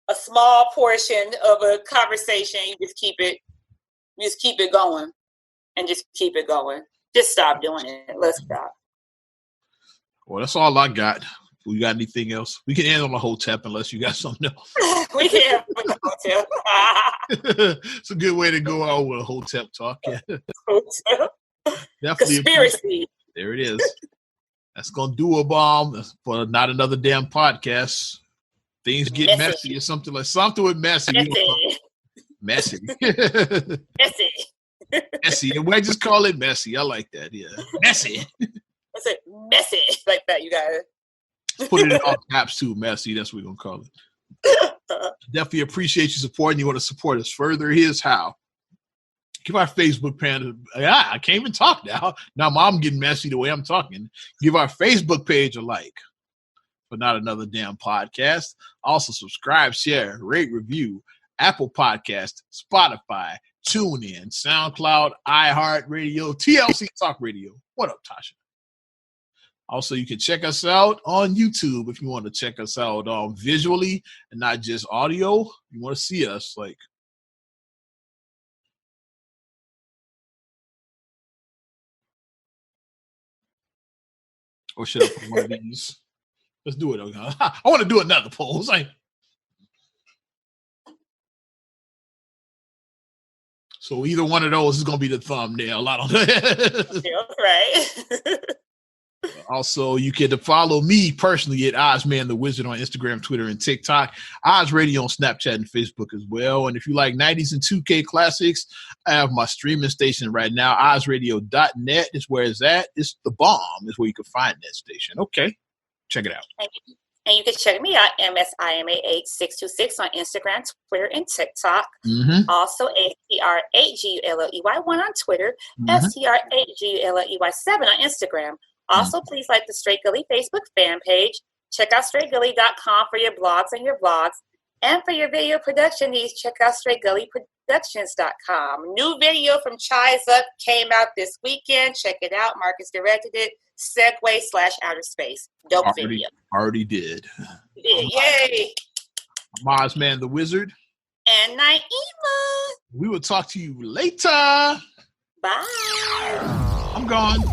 S2: a small portion of a conversation. You just keep it going and just keep it going. Just stop doing it. Let's stop.
S1: Well, that's all I got. We got anything else? We can end on the Hotep unless you got something else.
S2: We can end on the
S1: Hotep. It's a good way to go out with a Hotep talk. Yeah.
S2: Hotep.
S1: Definitely.
S2: Conspiracy.
S1: There it is. That's going to do a bomb for Not Another Damn Podcast. Things get messy or something with messy. Messy.
S2: Messy.
S1: Messy. And we just call it messy. I like that. Yeah. Messy.
S2: I said messy like that, you guys.
S1: Put it in all caps too, messy. That's what we're going to call it. Definitely appreciate you supporting. You want to support us further? Here's how. Give our Facebook page. I can't even talk now. Now I'm getting messy the way I'm talking. Give our Facebook page a like. But Not Another Damn Podcast. Also subscribe, share, rate, review. Apple Podcast, Spotify, TuneIn, SoundCloud, iHeartRadio, TLC Talk Radio. What up, Tasha? Also, you can check us out on YouTube if you want to check us out visually and not just audio. You want to see us, like, Or should I put one of these? Let's do it. I want to do another poll. So either one of those is going to be the thumbnail. I don't know.
S2: Right.
S1: Also, you can follow me personally at Ozman the Wizard on Instagram, Twitter, and TikTok. Oz Radio on Snapchat and Facebook as well. And if you like 90s and 2K classics, I have my streaming station right now. OzRadio.net is where it's at. It's the bomb is where you can find that station. Okay, check it out.
S2: And you can check me out, MSIMA8626 on Instagram, Twitter, and TikTok.
S1: Mm-hmm.
S2: Also, STR8GULLEY1 on Twitter, STR8GULLEY7 on Instagram. Also, please like the Straight Gully Facebook fan page. Check out straightgully.com for your blogs and your vlogs. And for your video production needs, check out straightgullyproductions.com. New video from Chai's Up came out this weekend. Check it out. Marcus directed it. Segway/outer space. Dope video.
S1: Already did.
S2: Yay.
S1: I'm Ozman the Wizard.
S2: And Naima.
S1: We will talk to you later.
S2: Bye.
S1: I'm gone.